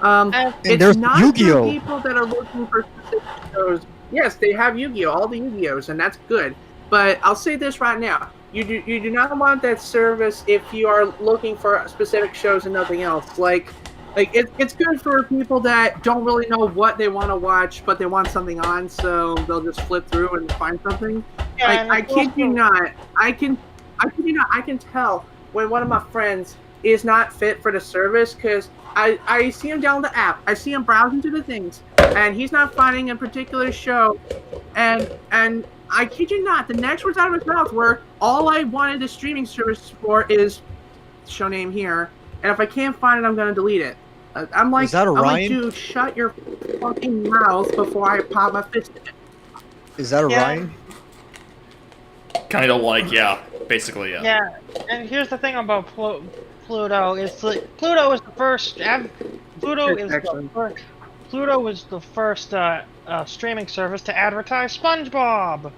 And It's there's not Yu-Gi-Oh! for people that are looking for specific shows. Yes, they have Yu-Gi-Oh! All the Yu-Gi-Ohs, and that's good. But I'll say this right now. You do not want that service if you are looking for specific shows and nothing else. Like it's good for people that don't really know what they want to watch, but they want something on, so they'll just flip through and find something. yeah, Like and I it's kid you also- not, I can tell when one of my friends is not fit for the service because I see him down the app, I see him browsing through the things, and he's not finding a particular show, and I kid you not, the next words out of his mouth were, all I wanted the streaming service for is show name here, and if I can't find it, I'm gonna delete it. I'm like, Is that I'm like, Orion? dude, shut your fucking mouth before I pop my fist in it. Is that Yeah. Orion? Kind of like, yeah, basically, yeah. Yeah, and here's the thing about Pluto. It's like Pluto is the first. Pluto is the first. Pluto was the first streaming service to advertise SpongeBob.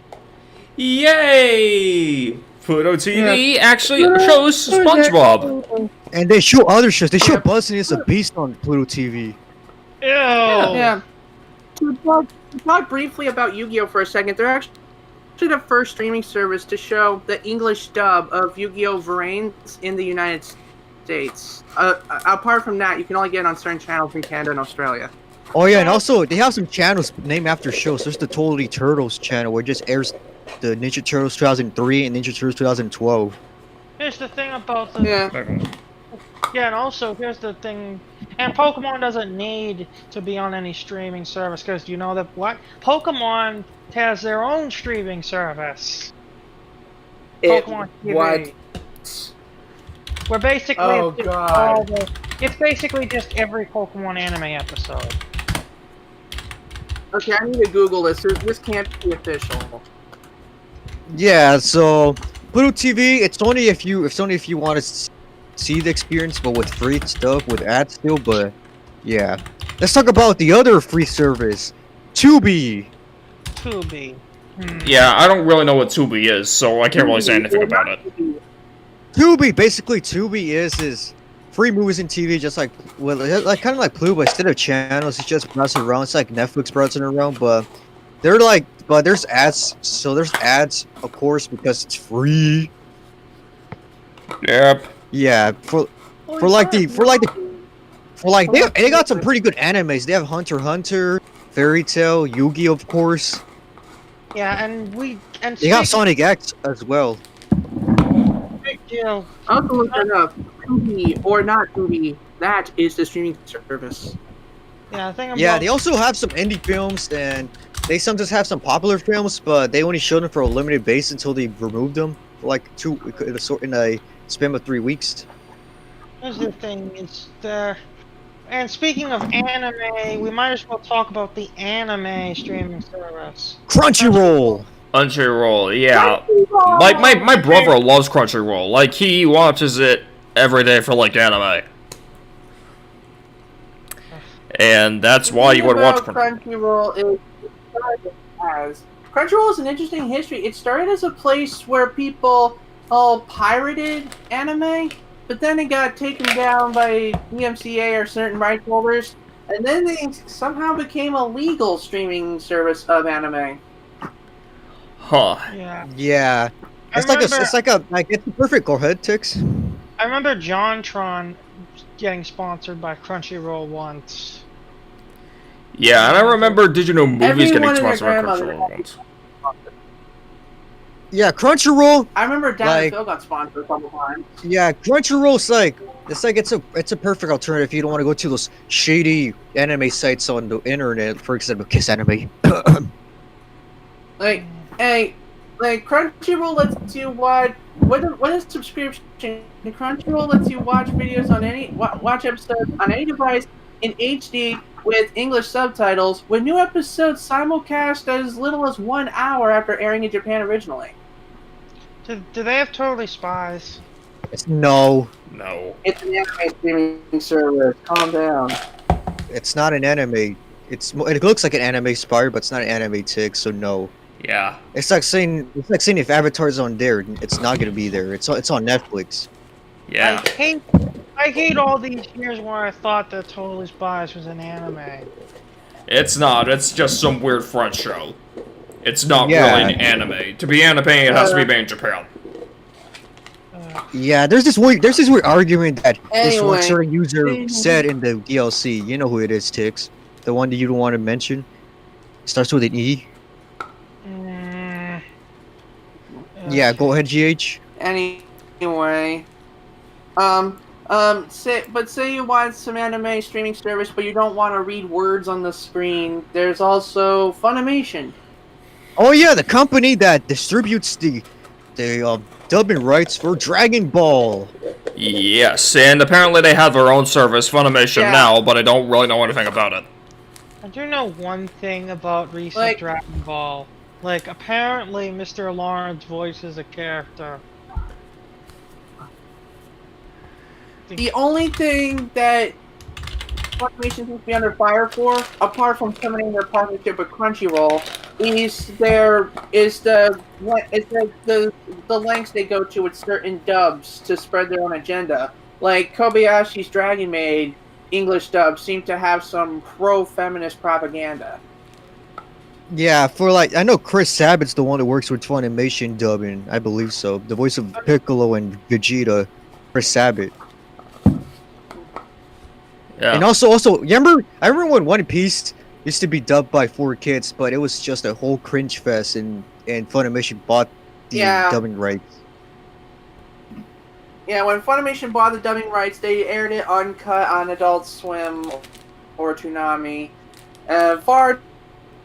Yay! Pluto TV actually shows SpongeBob. And they show other shows. They show Buzz and It's a Beast on Pluto TV. Ew. Yeah. To talk briefly about Yu-Gi-Oh! For a second, they're actually the first streaming service to show the English dub of Yu-Gi-Oh! Variants in the United States. Apart from that, you can only get it on certain channels in Canada and Australia. Oh yeah, and also they have some channels named after shows. There's the Totally Turtles channel where it just airs the Ninja Turtles 2003 and Ninja Turtles 2012. Here's the thing about the Yeah. yeah, and also here's the thing, and Pokemon doesn't need to be on any streaming service because you know that what Pokemon has their own streaming service. Pokemon TV. What? Where basically Oh, it's just God. it's basically just every Pokemon anime episode. Okay, I need to Google this. This can't be official. Yeah, so Pluto TV, it's only if you want to see the experience, but with free stuff, with ads still. But yeah, let's talk about the other free service, Tubi. Tubi. Yeah, I don't really know what Tubi is, so I can't really say anything about it. Tubi, basically, Tubi is free movies and TV, just like like kind of like Pluto, but instead of channels, it's just browsing around. It's like Netflix browsing around, but there's ads. So there's ads, of course, because it's free. Yep. Yeah, they got some pretty good animes. They have Hunter x Hunter, Fairy Tail, Yu-Gi-Oh, of course. Yeah, and They got Sonic X as well. big deal. I'll have to look that up. Tubi or not Tubi, that is the streaming service. Yeah, the thing about Yeah, they also have some indie films, and they sometimes have some popular films, but they only show them for a limited base until they removed them for like in a span of 3 weeks. here's the thing, it's the and speaking of anime, we might as well talk about the anime streaming service. Crunchyroll. Crunchyroll, yeah. My brother loves Crunchyroll. Like, he watches it every day for, like, anime. And that's why you would watch Crunchyroll. Crunchyroll is an interesting history. It started as a place where people all pirated anime, but then it got taken down by EMCA or certain rights holders, and then they somehow became a legal streaming service of anime. Huh. Yeah. Yeah, it's the perfect. Go ahead, Tix. I remember JonTron getting sponsored by Crunchyroll once. Yeah, and I remember Did You Know Movies Everyone getting and their sponsored by grandmother Crunchyroll had once. Yeah, Crunchyroll. I remember Dan Like- and Phil got sponsored a couple times. Yeah, Crunchyroll's it's a perfect alternative if you don't want to go to those shady anime sites on the internet. For example, Kiss Anime. Like, hey, like Crunchyroll lets you watch. What is subscription? Crunchyroll lets you watch videos on watch episodes on any device in HD with English subtitles, with new episodes simulcast as little as 1 hour after airing in Japan originally. Do they have Totally Spies? No, No. It's an anime streaming service. Calm down. it's not an anime. It looks like an anime inspired, but it's not an anime tick. So no. Yeah. It's like saying if Avatar's on there, it's not gonna be there. It's on Netflix. Yeah. I hate all these years where I thought that Totally Spies was an anime. It's not. It's just some weird French show. It's not Yeah. really an anime. To be anime, it has to be made in Japan. Yeah, there's this weird argument that this one Anyway. certain user said in the DLC. You know who it is, Tix. The one that you don't want to mention. Starts with an E. Yeah, go ahead, GH. Anyway, say you want some anime streaming service, but you don't want to read words on the screen. There's also Funimation. Oh yeah, the company that distributes the dubbing rights for Dragon Ball. Yes, and apparently they have their own service, Funimation, Yeah. now, but I don't really know anything about it. I do know one thing about recent Like- Dragon Ball. Like, apparently Mr. Lawrence voices a character. The only thing that Funimation seems to be under fire for, apart from terminating their partnership with Crunchyroll, is the lengths they go to with certain dubs to spread their own agenda. Like Kobayashi's Dragon Maid English dub seemed to have some pro-feminist propaganda. Yeah, I know Chris Sabat's the one that works with Funimation dubbing. I believe so. The voice of Piccolo and Vegeta, Chris Sabat. Yeah. And also, remember? I remember when One Piece used to be dubbed by 4Kids, but it was just a whole cringe fest, and Funimation bought the Yeah. dubbing rights. Yeah, when Funimation bought the dubbing rights, they aired it uncut on Adult Swim or Toonami. Far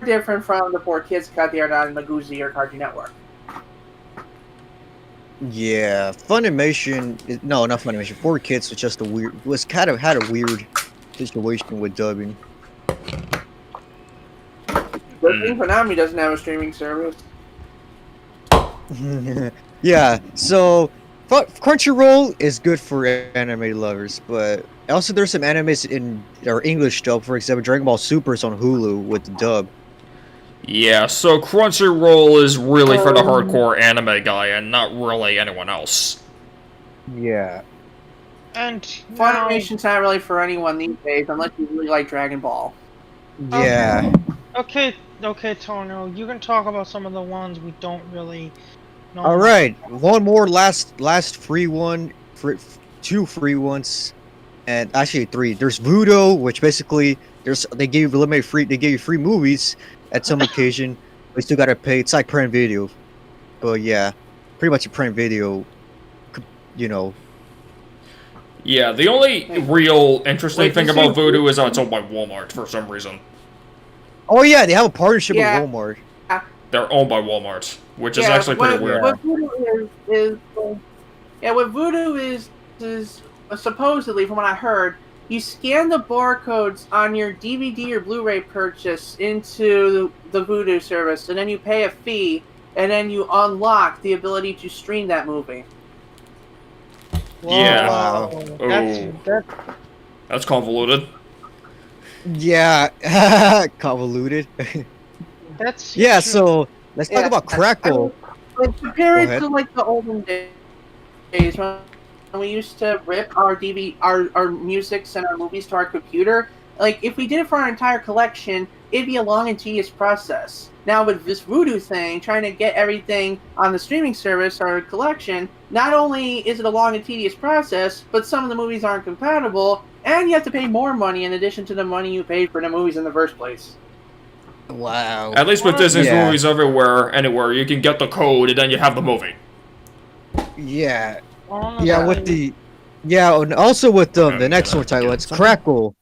different from the 4Kids cut they aired on Maguzi or Cartoon Network. Yeah, Funimation. No, not Funimation. 4Kids was just had a weird situation with dubbing. Good thing Konami doesn't have a streaming service. Yeah, so Crunchyroll is good for anime lovers, but also there's some animes in our English dub. For example, Dragon Ball Super is on Hulu with the dub. Yeah, so Crunchyroll is really for the hardcore anime guy and not really anyone else. Yeah. And Funimation's not really for anyone these days, unless you really like Dragon Ball. Yeah. Okay, Tono, you can talk about some of the ones we don't really know. All right, one more last free one, two free ones, and actually three. There's Voodoo, which basically they give you free movies at some occasion, but you still gotta pay. It's like Prime Video, but yeah, pretty much a Prime Video, you know. Yeah, the only real interesting thing you about see- Voodoo is that it's owned by Walmart for some reason. Oh yeah, they have a partnership Yeah. with Walmart. They're owned by Walmart, which is actually pretty weird. What Voodoo what Voodoo is supposedly, from what I heard, you scan the barcodes on your DVD or Blu-ray purchase into the Voodoo service, and then you pay a fee, and then you unlock the ability to stream that movie. Yeah. Wow. That's convoluted. Yeah, convoluted. That's Yeah, so let's talk Yeah, about Crackle. Like, compare Go it ahead. to like the olden days when we used to rip our our musics and our movies to our computer. Like, if we did it for our entire collection, it'd be a long and tedious process. Now with this Voodoo thing, trying to get everything on the streaming service or collection, not only is it a long and tedious process, but some of the movies aren't compatible, and you have to pay more money in addition to the money you paid for the movies in the first place. Wow. At least with Disney's Yeah. movies anywhere, you can get the code and then you have the movie. Yeah. honestly, Yeah, with the and also with the next one title, it's Crackle.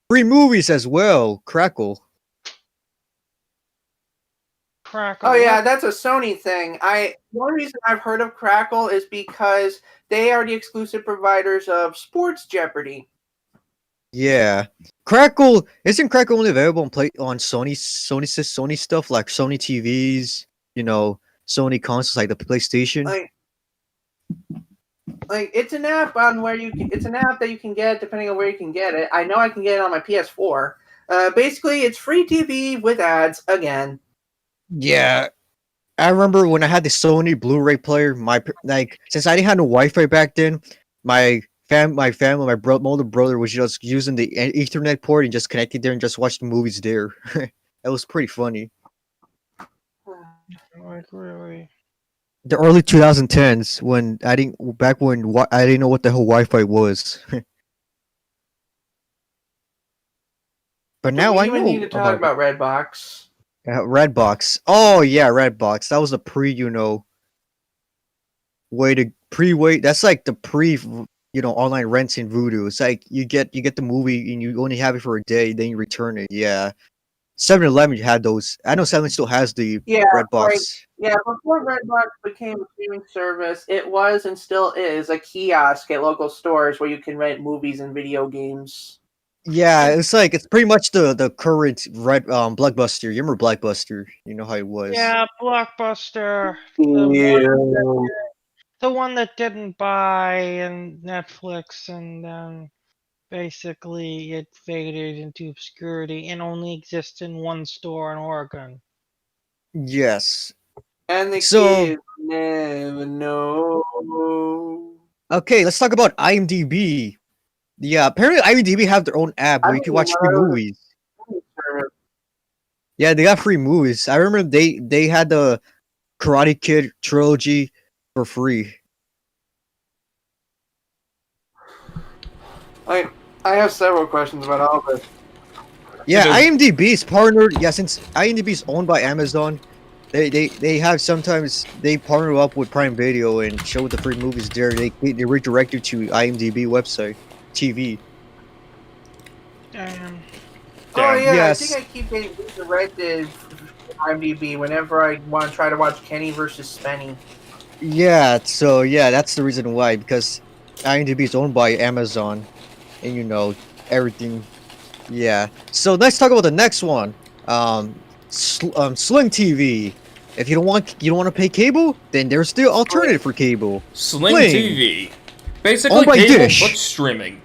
Free movies as well. Crackle. Crackle. Oh yeah, that's a Sony thing. The only reason I've heard of Crackle is because they are the exclusive providers of Sports Jeopardy. Yeah. Crackle isn't Crackle only available on Sony stuff like Sony TVs, Sony consoles like the PlayStation. Like it's an app it's an app that you can get depending on where you can get it. I know I can get it on my PS4. Basically, it's free TV with ads again. Yeah. I remember when I had the Sony Blu-ray player, since I didn't have no Wi-Fi back then, my family, my older brother was just using the Ethernet port and just connected there and just watched the movies there. That was pretty funny. Like, really. The early 2010s when I didn't know what the hell Wi-Fi was. But now we I even know need to talk about Redbox. Redbox. Oh yeah, Redbox. That was a pre-wait. That's like the online rents in Voodoo. It's like you get the movie and you only have it for a day, then you return it. Yeah. 7-Eleven had those. I know 7 still has the Redbox. Before Redbox became a streaming service, it was and still is a kiosk at local stores where you can rent movies and video games. Yeah, it's pretty much the current Blockbuster. You remember Blockbuster? You know how it was. Yeah, Blockbuster. The one that didn't buy and Netflix, and then basically it faded into obscurity and only exists in one store in Oregon. Yes. And the So- kids never know. Okay, let's talk about IMDb. Yeah, apparently IMDb have their own app where you can watch free movies. Yeah, they got free movies. I remember they had the Karate Kid trilogy for free. Like, I have several questions about all this. Yeah, It is- IMDb is partnered. Yeah, since IMDb is owned by Amazon, they have sometimes they partner up with Prime Video and show the free movies there. They redirect you to IMDb website, TV. Damn. Oh yeah, Yes. I think I keep getting redirected to IMDb whenever I want to try to watch Kenny versus Spenny. Yeah, so yeah, that's the reason why, because IMDb is owned by Amazon, and you know everything. Yeah. So let's talk about the next one. Sling TV. If you don't want to pay cable, then there's still alternative for cable. Sling Sling. TV. Basically, Owned by cable, Dish. but streaming.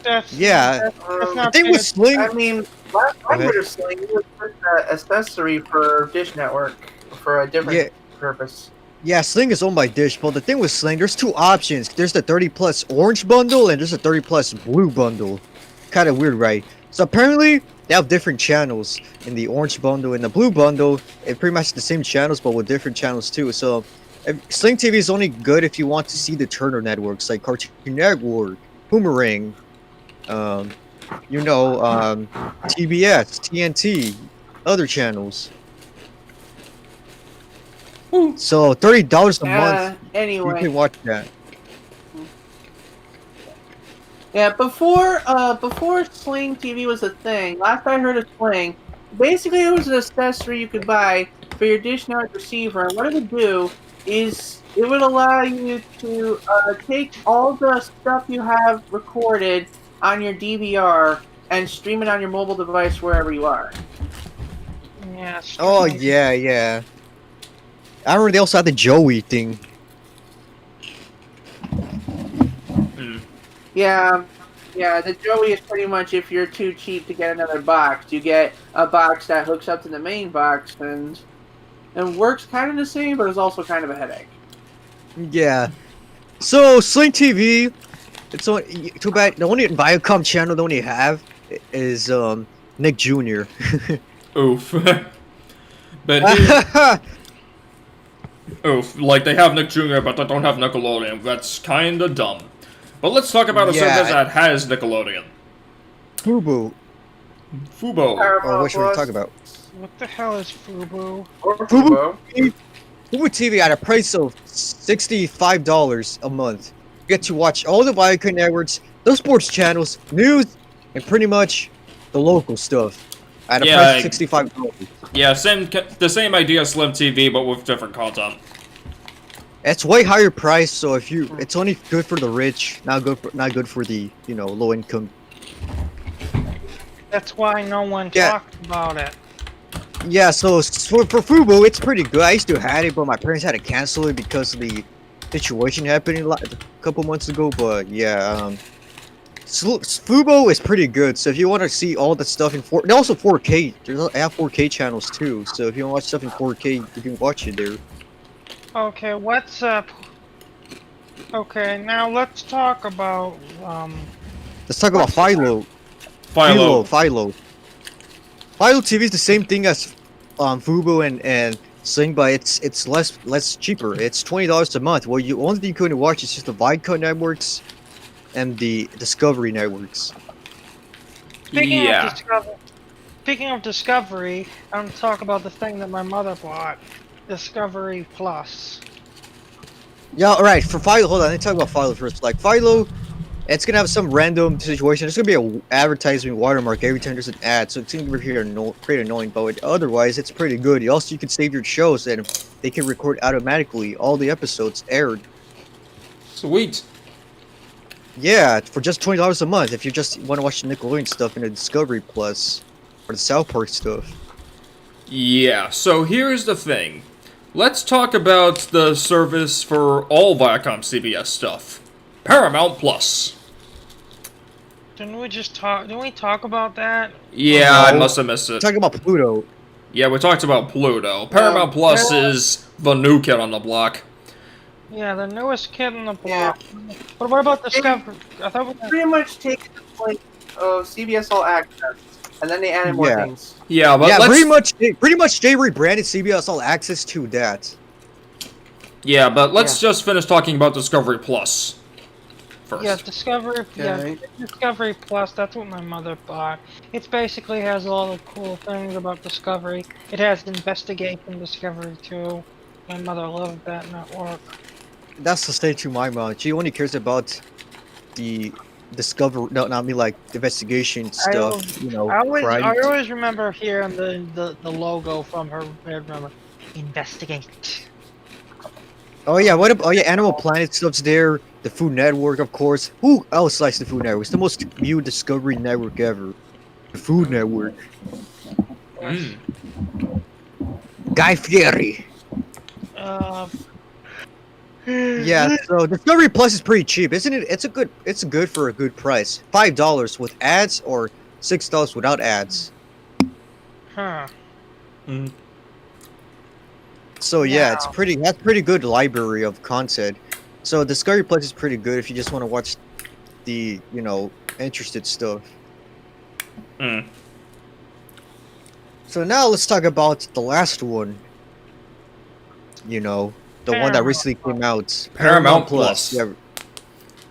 That's, Yeah. that's The not thing with bad. Sling, I mean, last I Okay. heard of Sling, it was just an accessory for Dish Network for a different Yeah. purpose. yeah, Sling is owned by Dish, but the thing with Sling, there's two options. There's the 30 plus orange bundle and there's a 30 plus blue bundle. Kind of weird, right? So apparently they have different channels in the orange bundle and the blue bundle. It pretty much the same channels, but with different channels too. So Sling TV is only good if you want to see the Turner networks like Cartoon Network, Boomerang, TBS, TNT, other channels. So $30 a month, you Anyway, can watch that. yeah. Before Sling TV was a thing, last I heard of Sling, basically it was an accessory you could buy for your Dish Network receiver, and what it would do is it would allow you to take all the stuff you have recorded on your DVR and stream it on your mobile device wherever you are. Yeah. Oh streaming. yeah. I remember they also had the Joey thing. Yeah, the Joey is pretty much if you're too cheap to get another box, you get a box that hooks up to the main box and works kind of the same, but is also kind of a headache. Yeah. So Sling TV, it's only too bad. The only Viacom channel they only have is Nick Jr. Oof. But oof, like they have Nick Jr., but they don't have Nickelodeon. That's kinda dumb. But let's talk about a Yeah. service that has Nickelodeon. Fubo. Fubo. Or what should we talk about? What the hell is Fubu? Or Fubo. Fubo. Fubo TV at a price of $65 a month. You get to watch all the Viacom networks, the sports channels, news, and pretty much the local stuff at a price of $65. Yeah, the same idea as Slim TV, but with different content. It's way higher price, so if you, it's only good for the rich, not good for the low income. That's why no one Yeah. talked about it. Yeah, so for Fubo, it's pretty good. I used to have it, but my parents had to cancel it because of the situation happening a couple months ago. But yeah, Fubo is pretty good. So if you want to see all the stuff in they're also 4K. They have 4K channels too. So if you want to watch stuff in 4K, you can watch it there. Okay, what's up? Okay, now let's talk about Let's talk about Philo. Philo. Philo TV is the same thing as Fubo and Sling, but it's less cheaper. It's $20 a month. Well, you only thing you can watch is just the Viacom networks and the Discovery networks. Speaking Yeah. of Discovery, I'm gonna talk about the thing that my mother bought, Discovery Plus. Yeah, alright, for Philo, hold on, let's talk about Philo first. Like, Philo, it's gonna have some random situation. There's gonna be an advertisement watermark every time there's an ad, so it's gonna be pretty annoying, but otherwise, it's pretty good. Also, you can save your shows, and they can record automatically all the episodes aired. Sweet. Yeah, for just $20 a month, if you just want to watch the Nickelodeon stuff and the Discovery Plus, or the South Park stuff. Yeah, so here's the thing. Let's talk about the service for all Viacom CBS stuff. Paramount Plus. Didn't we talk about that? Yeah, No. I must have missed it. Talking about Pluto. Yeah, we talked about Pluto. Paramount Plus is the new kid on the block. Yeah, the newest kid in the block. But what about Discovery? I thought we Pretty much take the point of CBS All Access, and then they added more Yeah. things. Yeah, but Yeah, let's... pretty much they rebranded CBS All Access to that. Yeah, but let's just finish talking about Discovery Plus first. Yeah, Discovery. Okay. Yeah, Discovery Plus. That's what my mother bought. It basically has all the cool things about Discovery. It has Investigation Discovery too. My mother loved that network. That's the same to my mom. She only cares about the discovery. No, not me. Like investigation I stuff. always, You know, I always, crime. I always remember hearing the logo from her. I remember Investigate. Oh yeah, what? Oh yeah, Animal Planet stuff's there. The Food Network, of course. Who else likes the Food Network? It's the most viewed Discovery network ever. The Food Network. Mm. Guy Fieri. Uh, Yeah, so Discovery Plus is pretty cheap, isn't it? It's good for a good price. $5 with ads or $6 without ads. huh. Mm. So yeah, it's Wow. that's pretty good library of content. So Discovery Plus is pretty good if you just want to watch the, interested stuff. Mm. So now let's talk about the last one. The one that Paramount recently came out. Paramount Plus. Yeah,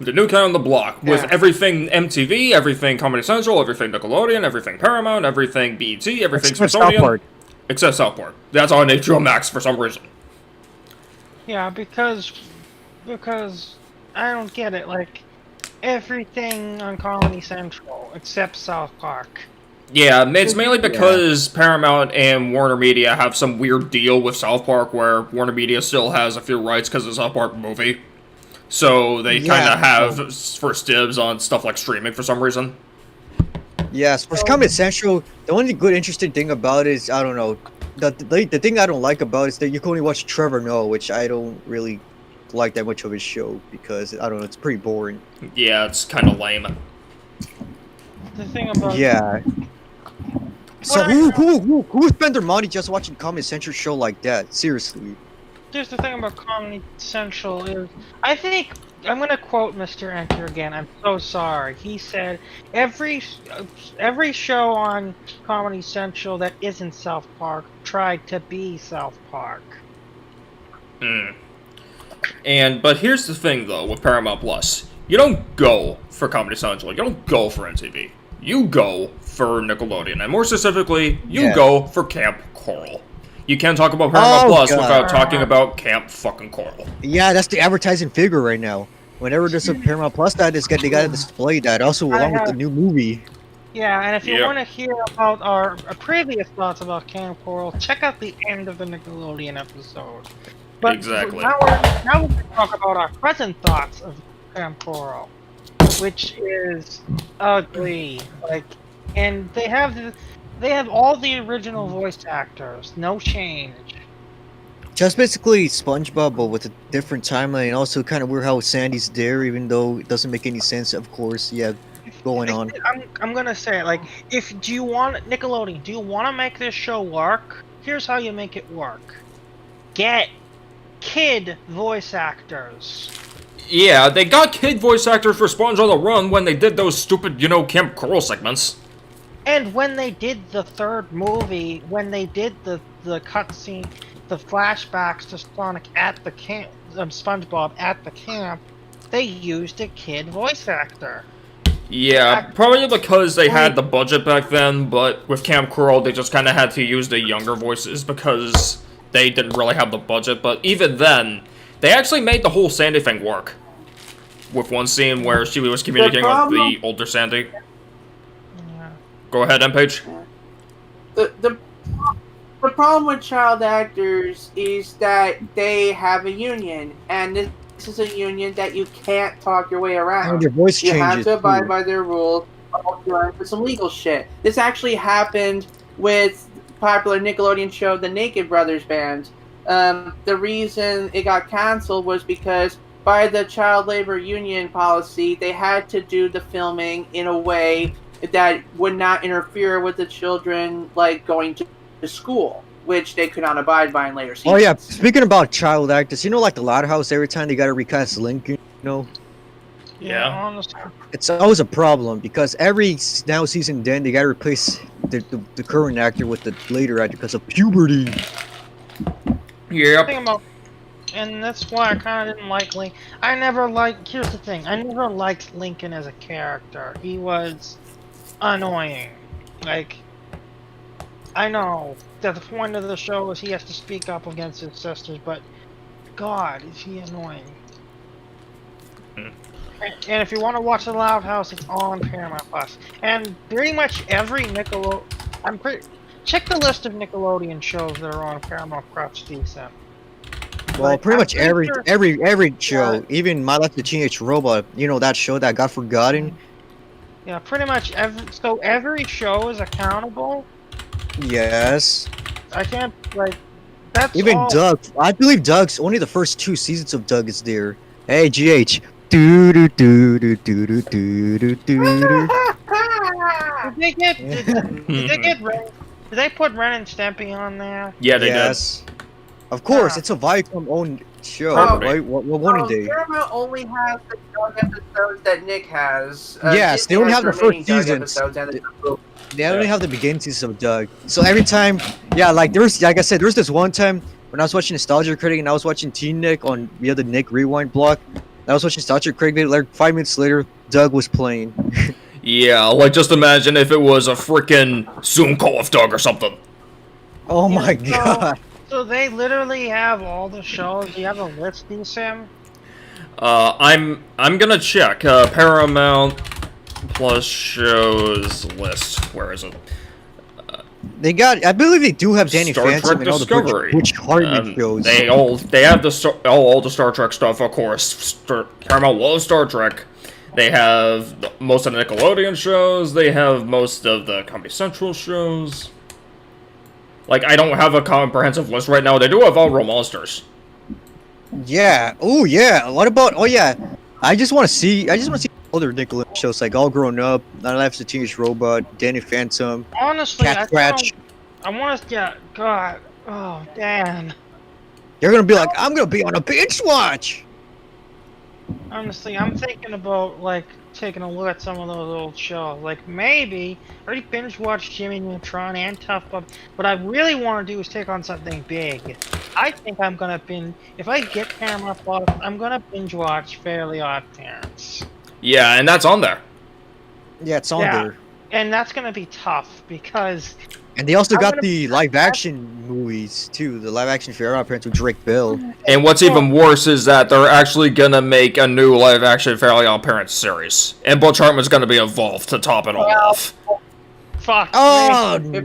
The new kid on the block with Yeah. everything MTV, everything Comedy Central, everything Nickelodeon, everything Paramount, everything BET, everything except South Smithsonian, Park. except South Park. That's on HBO Max for some reason. Yeah, because I don't get it. Like everything on Comedy Central except South Park. Yeah, it's mainly because Paramount and Warner Media have some weird deal with South Park where Warner Media still has a few rights because of the South Park movie. So they kind Yeah, of have first dibs on stuff like streaming for some reason. Yes, for Comedy Central, the only good interesting thing about it is I don't know. The thing I don't like about it is that you can only watch Trevor Noah, which I don't really like that much of his show because I don't know, it's pretty boring. Yeah, it's kind of lame. The thing about Yeah. So What I who spend their money just watching Comedy Central show like that? Seriously. Here's the thing about Comedy Central is, I think I'm gonna quote Mr. Enter again. I'm so sorry. He said every show on Comedy Central that isn't South Park tried to be South Park. Mm. But here's the thing though with Paramount Plus, you don't go for Comedy Central, you don't go for MTV, you go for Nickelodeon, and more specifically, you Yeah. go for Camp Coral. You can't talk about Paramount Oh, Plus God. without talking about Camp fucking Coral. Yeah, that's the advertising figure right now. Whenever there's a Paramount Plus that they gotta display that also along with the new movie. Yeah, and if you Yep. want to hear about our previous thoughts about Camp Coral, check out the end of the Nickelodeon episode. But Exactly. Now we're going to talk about our present thoughts of Camp Coral, which is ugly. And they have all the original voice actors, no change. Just basically SpongeBob, but with a different timeline, and also kind of weird how Sandy's there, even though it doesn't make any sense. Of course, yeah, going on. I'm gonna say it, do you want Nickelodeon? Do you want to make this show work? Here's how you make it work: get kid voice actors. Yeah, they got kid voice actors for Sponge on the Run when they did those stupid, Camp Coral segments. And when they did the third movie, when they did the cutscene, the flashbacks to Sonic at the camp, SpongeBob at the camp, they used a kid voice actor. Yeah, probably because they had the budget back then, but with Camp Coral, they just kind of had to use the younger voices because they didn't really have the budget. But even then, they actually made the whole Sandy thing work. With one scene where she was communicating with the older Sandy. Yeah. Go ahead, M-Page. The problem with child actors is that they have a union, and this is a union that you can't talk your way And around. your voice You changes. have to abide too. by their rules for some legal shit. This actually happened with popular Nickelodeon show The Naked Brothers Band. The reason it got canceled was because by the child labor union policy, they had to do the filming in a way that would not interfere with the children going to school, which they could not abide by in later seasons. Oh yeah, speaking about child actors, like the Loud House, every time they gotta recast Lincoln, Yeah. Honestly. it's always a problem because every now season then they gotta replace the current actor with the later actor because of puberty. The Yep. thing about and that's why I kind of didn't like Link. I never liked. Here's the thing: I never liked Lincoln as a character. He was annoying. Like, I know that the point of the show is he has to speak up against his sisters, but God, is he annoying. And if you want to watch The Loud House, it's on Paramount Plus. And pretty much every check the list of Nickelodeon shows that are on Paramount Plus decent. Well, Like, pretty I'm much pretty sure- every show, Yeah. even My Life as a Teenage Robot, you know, that show that got forgotten. Yeah, pretty much every show is accountable. Yes. I can't like that's Even all. Doug. I believe Doug's only the first 2 seasons of Doug is there. Hey, GH. Do do do do do do do do do. Did they get Ren? Did they put Ren and Stimpy on there? Yeah, they Yes. Of course, Ah. it's a Viacom owned show, Property. right? What wouldn't they? Paramount only has the Doug episodes that Nick has. Yes, they Disney only has have the remaining first Doug seasons. episodes and the- They only have the beginning seasons of Doug. So every time, yeah, like like I said, there was this one time when I was watching Nostalgia Critic and I was watching Teen Nick on the other Nick Rewind block. I was watching Nostalgia Critic, like 5 minutes later, Doug was playing. Yeah, like just imagine if it was a freaking Zoom call of Doug or something. Oh my So- god. So they literally have all the shows. Do you have a list, Sam? I'm gonna check Paramount Plus shows list. Where is it? They got, I believe they do have Danny Star Phantom Trek and all the Discovery. Butch Hartman shows. They have all the Star Trek stuff, of course. Paramount loves Star Trek. They have most of the Nickelodeon shows. They have most of the Comedy Central shows. Like, I don't have a comprehensive list right now. They do have all Real Monsters. Yeah. Oh yeah. What about? Oh yeah. I just want to see other Nickelodeon shows like All Grown Up, My Life as a Teenage Robot, Danny Phantom, Honestly, Cat Scratch. I want to get God. Oh, Dan. You're gonna be like, I'm gonna be on a binge watch. Honestly, I'm thinking about like taking a look at some of those old shows. Like maybe I already binge watched Jimmy Neutron and Tough Love. What I really want to do is take on something big. I think I'm gonna binge. If I get Paramount Plus, I'm gonna binge watch Fairly Odd Parents. Yeah, and that's on there. Yeah, it's on Yeah. there. And that's gonna be tough because And they also I'm got gonna- the live action movies too. The live action Fair Odd Parents with Drake Bell. And what's even worse is that they're actually gonna make a new live-action Fairly Odd Parents series, and Butch Hartman's gonna be involved to top it all off. fuck. Oh me.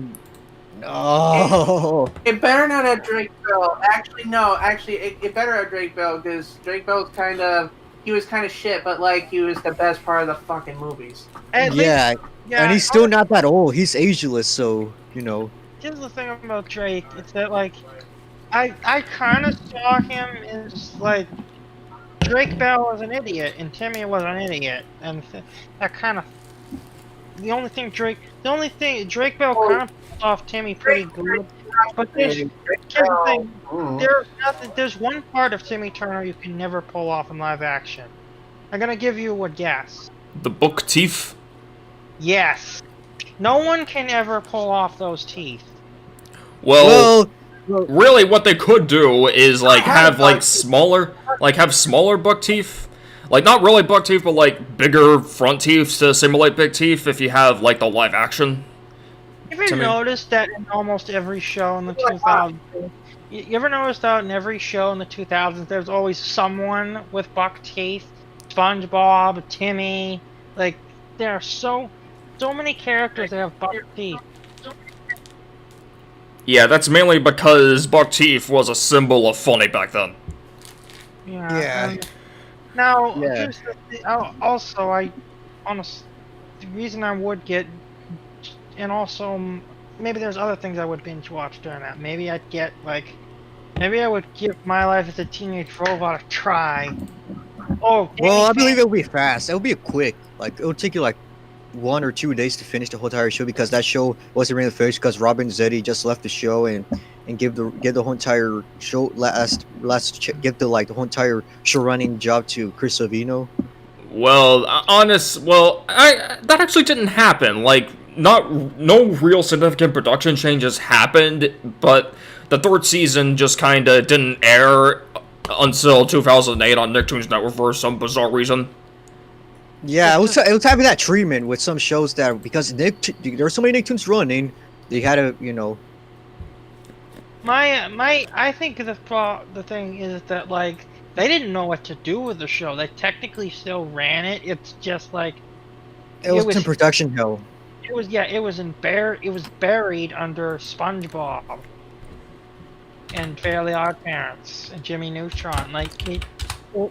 no! It better not have Drake Bell. Actually, no. Actually, it better have Drake Bell because Drake Bell's he was kind of shit, but like he was the best part of the fucking movies. At least- Yeah, yeah. and he's still not that old. He's ageless, so you know. Here's the thing about Drake, it's that like I kind of saw him as like Drake Bell was an idiot and Timmy was an idiot, and that kind of Drake Bell kind of pulled off Timmy pretty good. But here's the thing, there's one part of Timmy Turner you can never pull off in live action. I'm gonna give you a guess. The book teeth. Yes. No one can ever pull off those teeth. Well, really, what they could do is like have smaller buck teeth, like not really buck teeth, but like bigger front teeth to simulate big teeth. If you have like the live action. You ever noticed that in almost every show in the 2000s? You ever noticed that in every show in the 2000s, there's always someone with buck teeth? SpongeBob, Timmy, like there are so many characters that have buck teeth. Yeah, that's mainly because buck teeth was a symbol of funny back then. Yeah. Now, Yeah. here's the thing. Also, the reason I would get, and also maybe there's other things I would binge watch during that. Maybe I'd get maybe I would give My Life as a Teenage Robot a try. Oh, Well, I believe it'll be fast. It'll be a quick. Like it'll take you like 1 or 2 days to finish the whole entire show because that show wasn't really finished because Robin Zeddy just left the show and give the whole entire show give the whole entire show running job to Chris Savino. Well, that actually didn't happen. Like, no real significant production changes happened, but the third season just kinda didn't air until 2008 on Nicktoons Network for some bizarre reason. Yeah, it was having that treatment with some shows that because there were so many Nicktoons running, they had to, you know. I think the thing is that like they didn't know what to do with the show. They technically still ran it. It's just like It was in production hell. it was buried under SpongeBob and Fairly Odd Parents and Jimmy Neutron.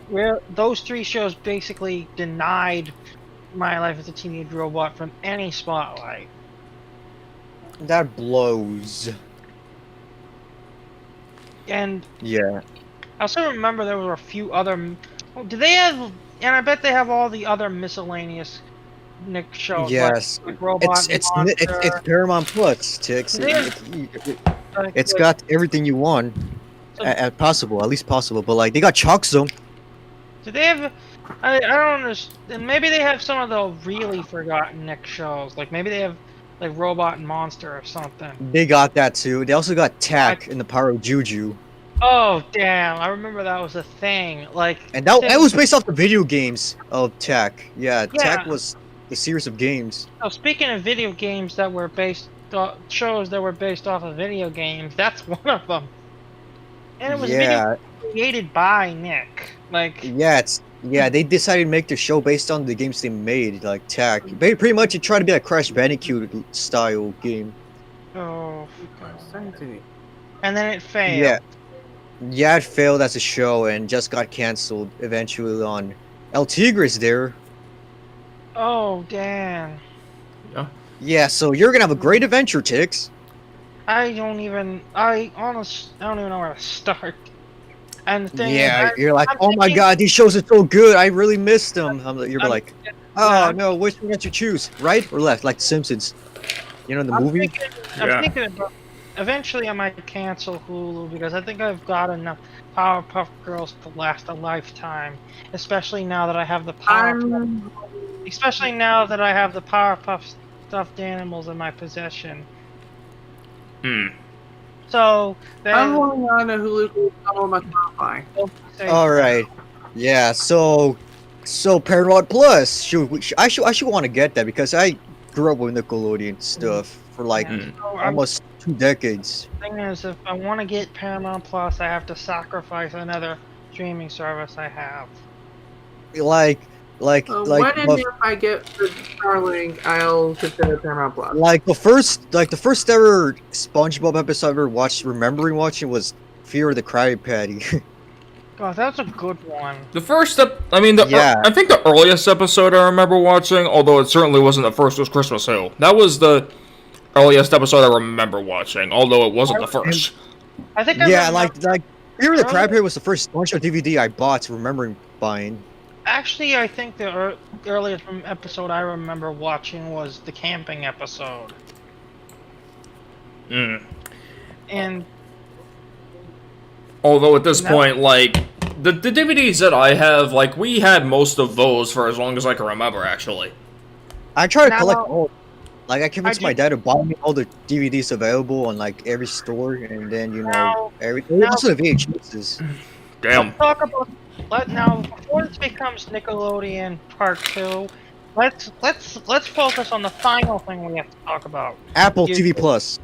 Where those three shows basically denied My Life as a Teenage Robot from any spotlight. That blows. And Yeah. I also remember there were a few other. Do they have? And I bet they have all the other miscellaneous Nick shows. Yes. Like Robot It's Monster. Paramount Plus, Tix. It's got everything you want, at possible, at least possible. But like they got Chalk Zone. Do they have? I don't understand. Maybe they have some of the really forgotten Nick shows. Like maybe they have like Robot and Monster or something. They got that too. They also got Tack and the Power of Juju. Oh damn! I remember that was a thing. Like, And that was based off the video games of Tack. Yeah, Tack was the series of games. Oh, speaking of video games that were shows that were based off of video games, that's one of them. And it was video created by Nick. Like, they decided to make the show based on the games they made, like Tack. Pretty much, it tried to be a Crash Bandicoot style game. oh, and then it failed. Yeah, it failed as a show and just got canceled eventually on El Tigre's there. Oh damn! Yeah, so you're gonna have a great adventure, Tix. I honestly don't even know where to start. And the thing is, you're like, oh my god, these shows are so good. I really missed them. You're like, oh no, which one did you choose, right or left? Like Simpsons, you know, the movie. I'm thinking about. Eventually, I might cancel Hulu because I think I've got enough Powerpuff Girls to last a lifetime. Especially now that I have the Powerpuff stuffed animals in my possession. So then, I'm going on a Hulu on my Spotify. All right, yeah. So Paramount Plus. I should want to get that because I grew up with Nickelodeon stuff for like almost 2 decades. The thing is, if I want to get Paramount Plus, I have to sacrifice another streaming service I have. When and if I get the Starlink, I'll consider Paramount Plus. Like the first ever SpongeBob episode I ever remembering watching was Fear of the Krabby Patty. God, that's a good one. The first I think the earliest episode I remember watching, although it certainly wasn't the first, was Christmas Hill. That was the earliest episode I remember watching, although it wasn't the first. I think Fear of the Krabby Patty was the first SpongeBob DVD I bought, remembering buying. Actually, I think the earliest episode I remember watching was the camping episode. And although at this point, like, the DVDs that I have, like, we had most of those for as long as I can remember, actually. I try to collect all. Like, I convinced my dad to buy me all the DVDs available on, like, every store, and then, also the VHSs. Damn. Let's talk about... Now, before this becomes Nickelodeon Part 2, let's focus on the final thing we have to talk about. Apple TV Plus.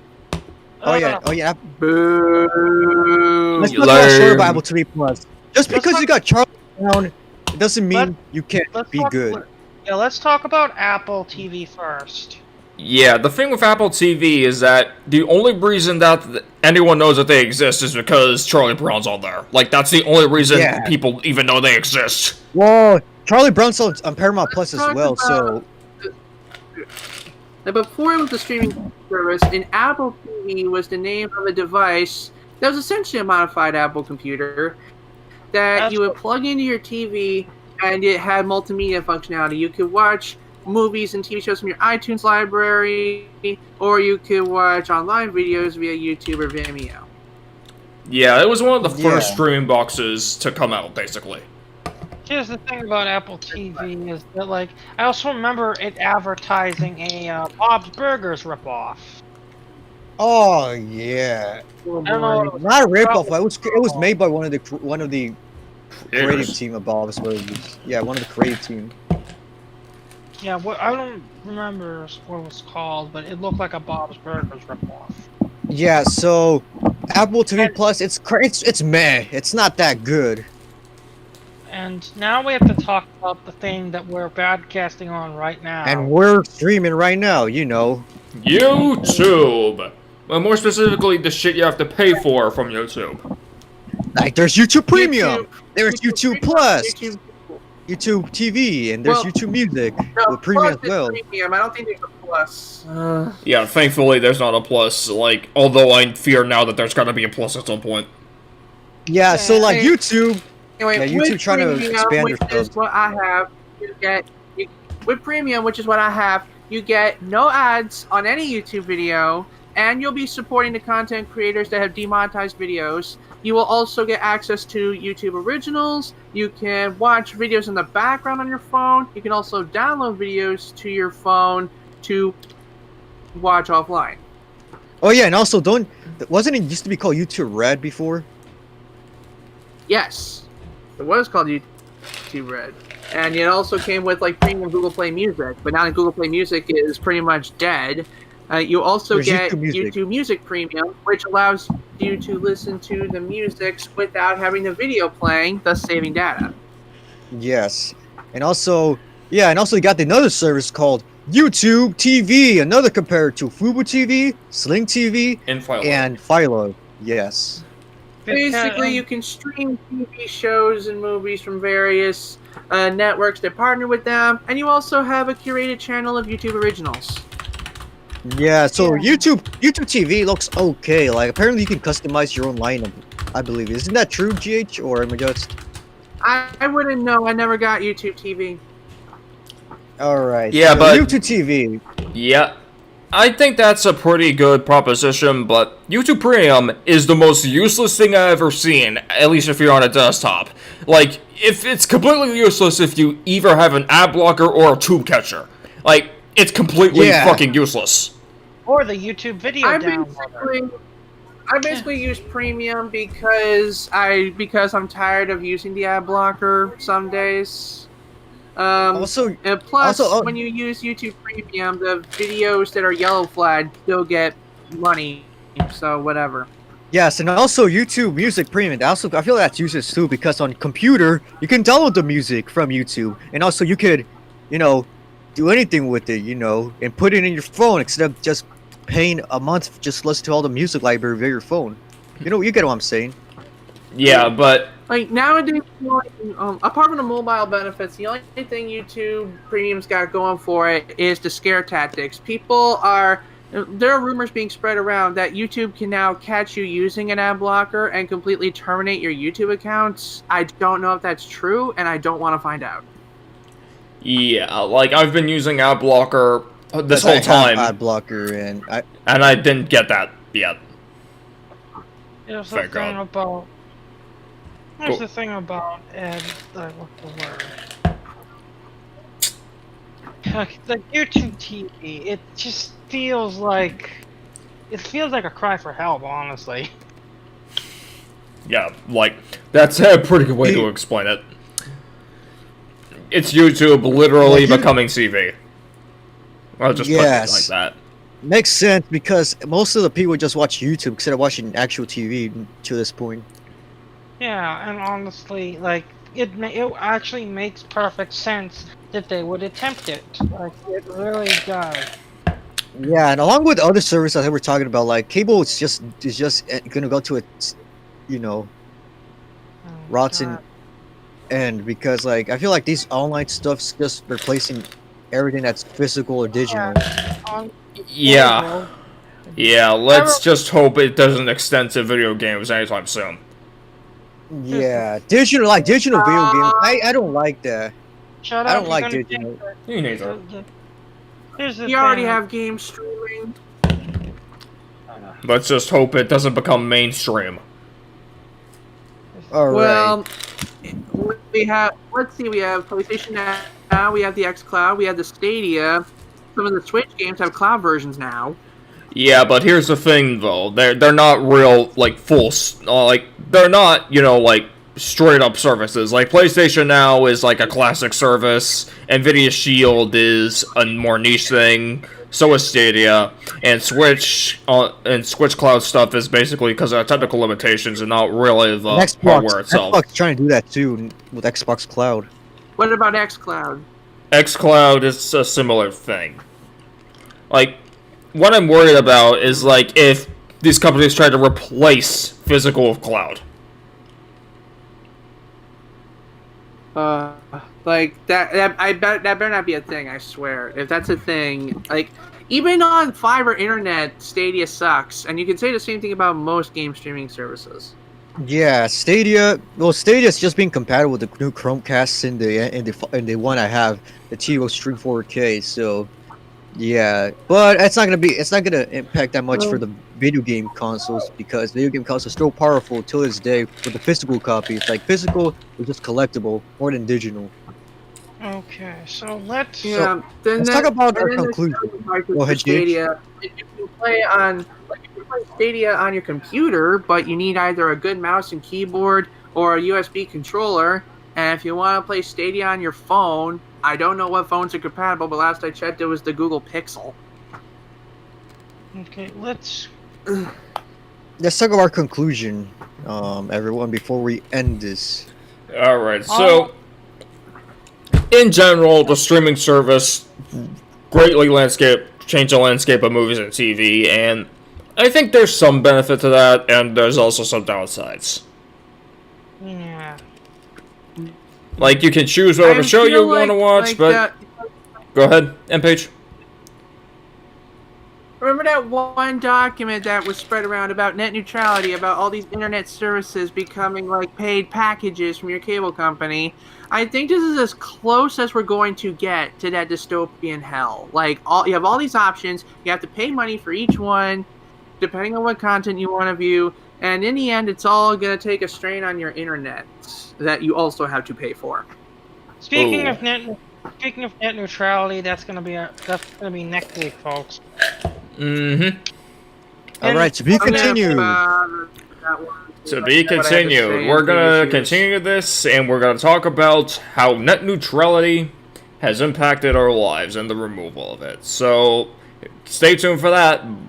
Oh yeah. Boo. Let's talk about short about Apple TV Plus. Just because you got Charlie Brown, it doesn't mean you can't be good. Let's talk about Apple TV first. Yeah, the thing with Apple TV is that the only reason that anyone knows that they exist is because Charlie Brown's on there. Like, that's the only reason people even know they exist. Well, Charlie Brown's on Paramount Plus as well, so... Before it was a streaming service, an Apple TV was the name of a device that was essentially a modified Apple computer that you would plug into your TV, and it had multimedia functionality. You could watch movies and TV shows from your iTunes library, or you could watch online videos via YouTube or Vimeo. Yeah, it was one of the first streaming boxes to come out, basically. Here's the thing about Apple TV is that, like, I also remember it advertising a Bob's Burgers ripoff. Oh yeah, I don't know. not a ripoff. It was made by one of the creative team of Bob's Burgers. Yeah, one of the creative team. Yeah, I don't remember what it was called, but it looked like a Bob's Burgers ripoff. Yeah, so Apple TV Plus, it's meh. It's not that good. And now we have to talk about the thing that we're broadcasting on right now. And we're streaming right now, you know. YouTube. Well, more specifically, the shit you have to pay for from YouTube. Like, there's YouTube Premium, there's YouTube Premium, Plus, YouTube TV, and there's Well, YouTube Music No, with Premium as Plus is well. Premium. I don't think there's a plus. Yeah, thankfully there's not a plus. Like, although I fear now that there's gotta be a plus at some point. Yeah, so like Hey. YouTube, Anyway, Yeah, YouTube with trying to Premium, expand which their is stuff. what I have, with Premium, which is what I have, you get no ads on any YouTube video, and you'll be supporting the content creators that have demonetized videos. You will also get access to YouTube originals. You can watch videos in the background on your phone. You can also download videos to your phone to watch offline. oh yeah, and also wasn't it used to be called YouTube Red before? Yes, it was called YouTube Red. And it also came with like premium Google Play Music, but now Google Play Music is pretty much dead. You also There's get YouTube Music. Premium, which allows you to listen to the music without having the video playing, thus saving data. Yes, and also you got another service called YouTube TV, another compared to Fubo TV, Sling TV, In Philo. and Philo. Yes. Basically, you can stream TV shows and movies from various networks that partner with them, and you also have a curated channel of YouTube originals. Yeah, so Yeah. YouTube TV looks okay. Like apparently you can customize your own lineup. I believe. Isn't that true, GH? Or am I just I wouldn't know. I never got YouTube TV. alright? Yeah, so but- YouTube TV. Yeah. I think that's a pretty good proposition, but YouTube Premium is the most useless thing I've ever seen, at least if you're on a desktop. Like, if it's completely useless if you either have an ad blocker or a tube catcher. Like, it's completely Yeah. fucking useless. Or the YouTube video I downloader. basically use Premium because I'm tired of using the ad blocker some days. Also, And plus, also, when you use YouTube Premium, the videos that are yellow flagged still get money. So whatever. yes, and also YouTube Music Premium. Also, I feel that's useless too because on computer you can download the music from YouTube, and also you could, do anything with it, and put it in your phone instead of just paying a month just listen to all the music library via your phone. You get what I'm saying. Yeah, but Like nowadays, apart from the mobile benefits, the only thing YouTube Premium's got going for it is the scare tactics. There are rumors being spread around that YouTube can now catch you using an ad blocker and completely terminate your YouTube accounts. I don't know if that's true, and I don't want to find out. yeah, like I've been using ad blocker this Because I whole have time, ad blocker, and I didn't get that yet. Here's the Thank thing God. about. Here's Cool. the thing about what's the word? The YouTube TV. It just feels like a cry for help, honestly. Yeah, like, that's a pretty good way to explain it. It's YouTube literally becoming CV. I'll just put it Yes. like that. makes sense because most of the people just watch YouTube instead of watching actual TV to this point. Yeah, and honestly, like it actually makes perfect sense that they would attempt it. Like it really does. Yeah, and along with other services that we're talking about, like cable is just gonna go to its, Oh, rotten God. end because like I feel like these online stuff's just replacing everything that's physical or digital. On- Yeah. Yeah, let's just hope it doesn't extend to video games anytime soon. Yeah, digital video games. I don't like that. Shut I up. don't you're like gonna digital. You neither. Here's the You already thing. have game streaming. Let's just hope it doesn't become mainstream. All right. Well, we have. Let's see. We have PlayStation now. We have the XCloud. We have the Stadia. Some of the Switch games have cloud versions now. Yeah, but here's the thing though. They're not real like they're not, like straight up services. Like PlayStation Now is like a classic service, Nvidia Shield is a more niche thing, so is Stadia, and Switch Cloud stuff is basically because of technical limitations and not really the hardware itself. Xbox trying to do that too with Xbox Cloud. What about xCloud? xCloud is a similar thing. Like, what I'm worried about is like if these companies try to replace physical cloud. Like that I bet that better not be a thing. I swear. If that's a thing, like even on fiber internet, Stadia sucks, and you can say the same thing about most game streaming services. Yeah, Stadia. Well, Stadia's just being compatible with the new Chromecasts in the one I have, the TiVo Stream 4K. So, yeah, but it's not gonna impact that much for the video game consoles because video game consoles are still powerful till this day with the physical copies. Like physical is just collectible more than digital. Okay, so let's. Yeah, let's talk about our conclusion. Go ahead, Stadia. You can play Stadia on your computer, but you need either a good mouse and keyboard or a USB controller. And if you want to play Stadia on your phone, I don't know what phones are compatible, but last I checked, it was the Google Pixel. Okay, let's talk about our conclusion, everyone, before we end this. Alright, so in general, the streaming service greatly changed the landscape of movies and TV, and I think there's some benefit to that, and there's also some downsides. Yeah. Like, you can choose whatever show you want to watch, but... Go ahead, M-Page. Remember that one document that was spread around about net neutrality, about all these internet services becoming like paid packages from your cable company? I think this is as close as we're going to get to that dystopian hell. Like, you have all these options, you have to pay money for each one, depending on what content you want to view, and in the end, it's all going to take a strain on your internet that you also have to pay for. Speaking of net neutrality, that's gonna be next week, folks. Mm-hmm. All right, to be continued. To be continued. We're gonna continue this, and we're gonna talk about how net neutrality has impacted our lives and the removal of it. So, stay tuned for that.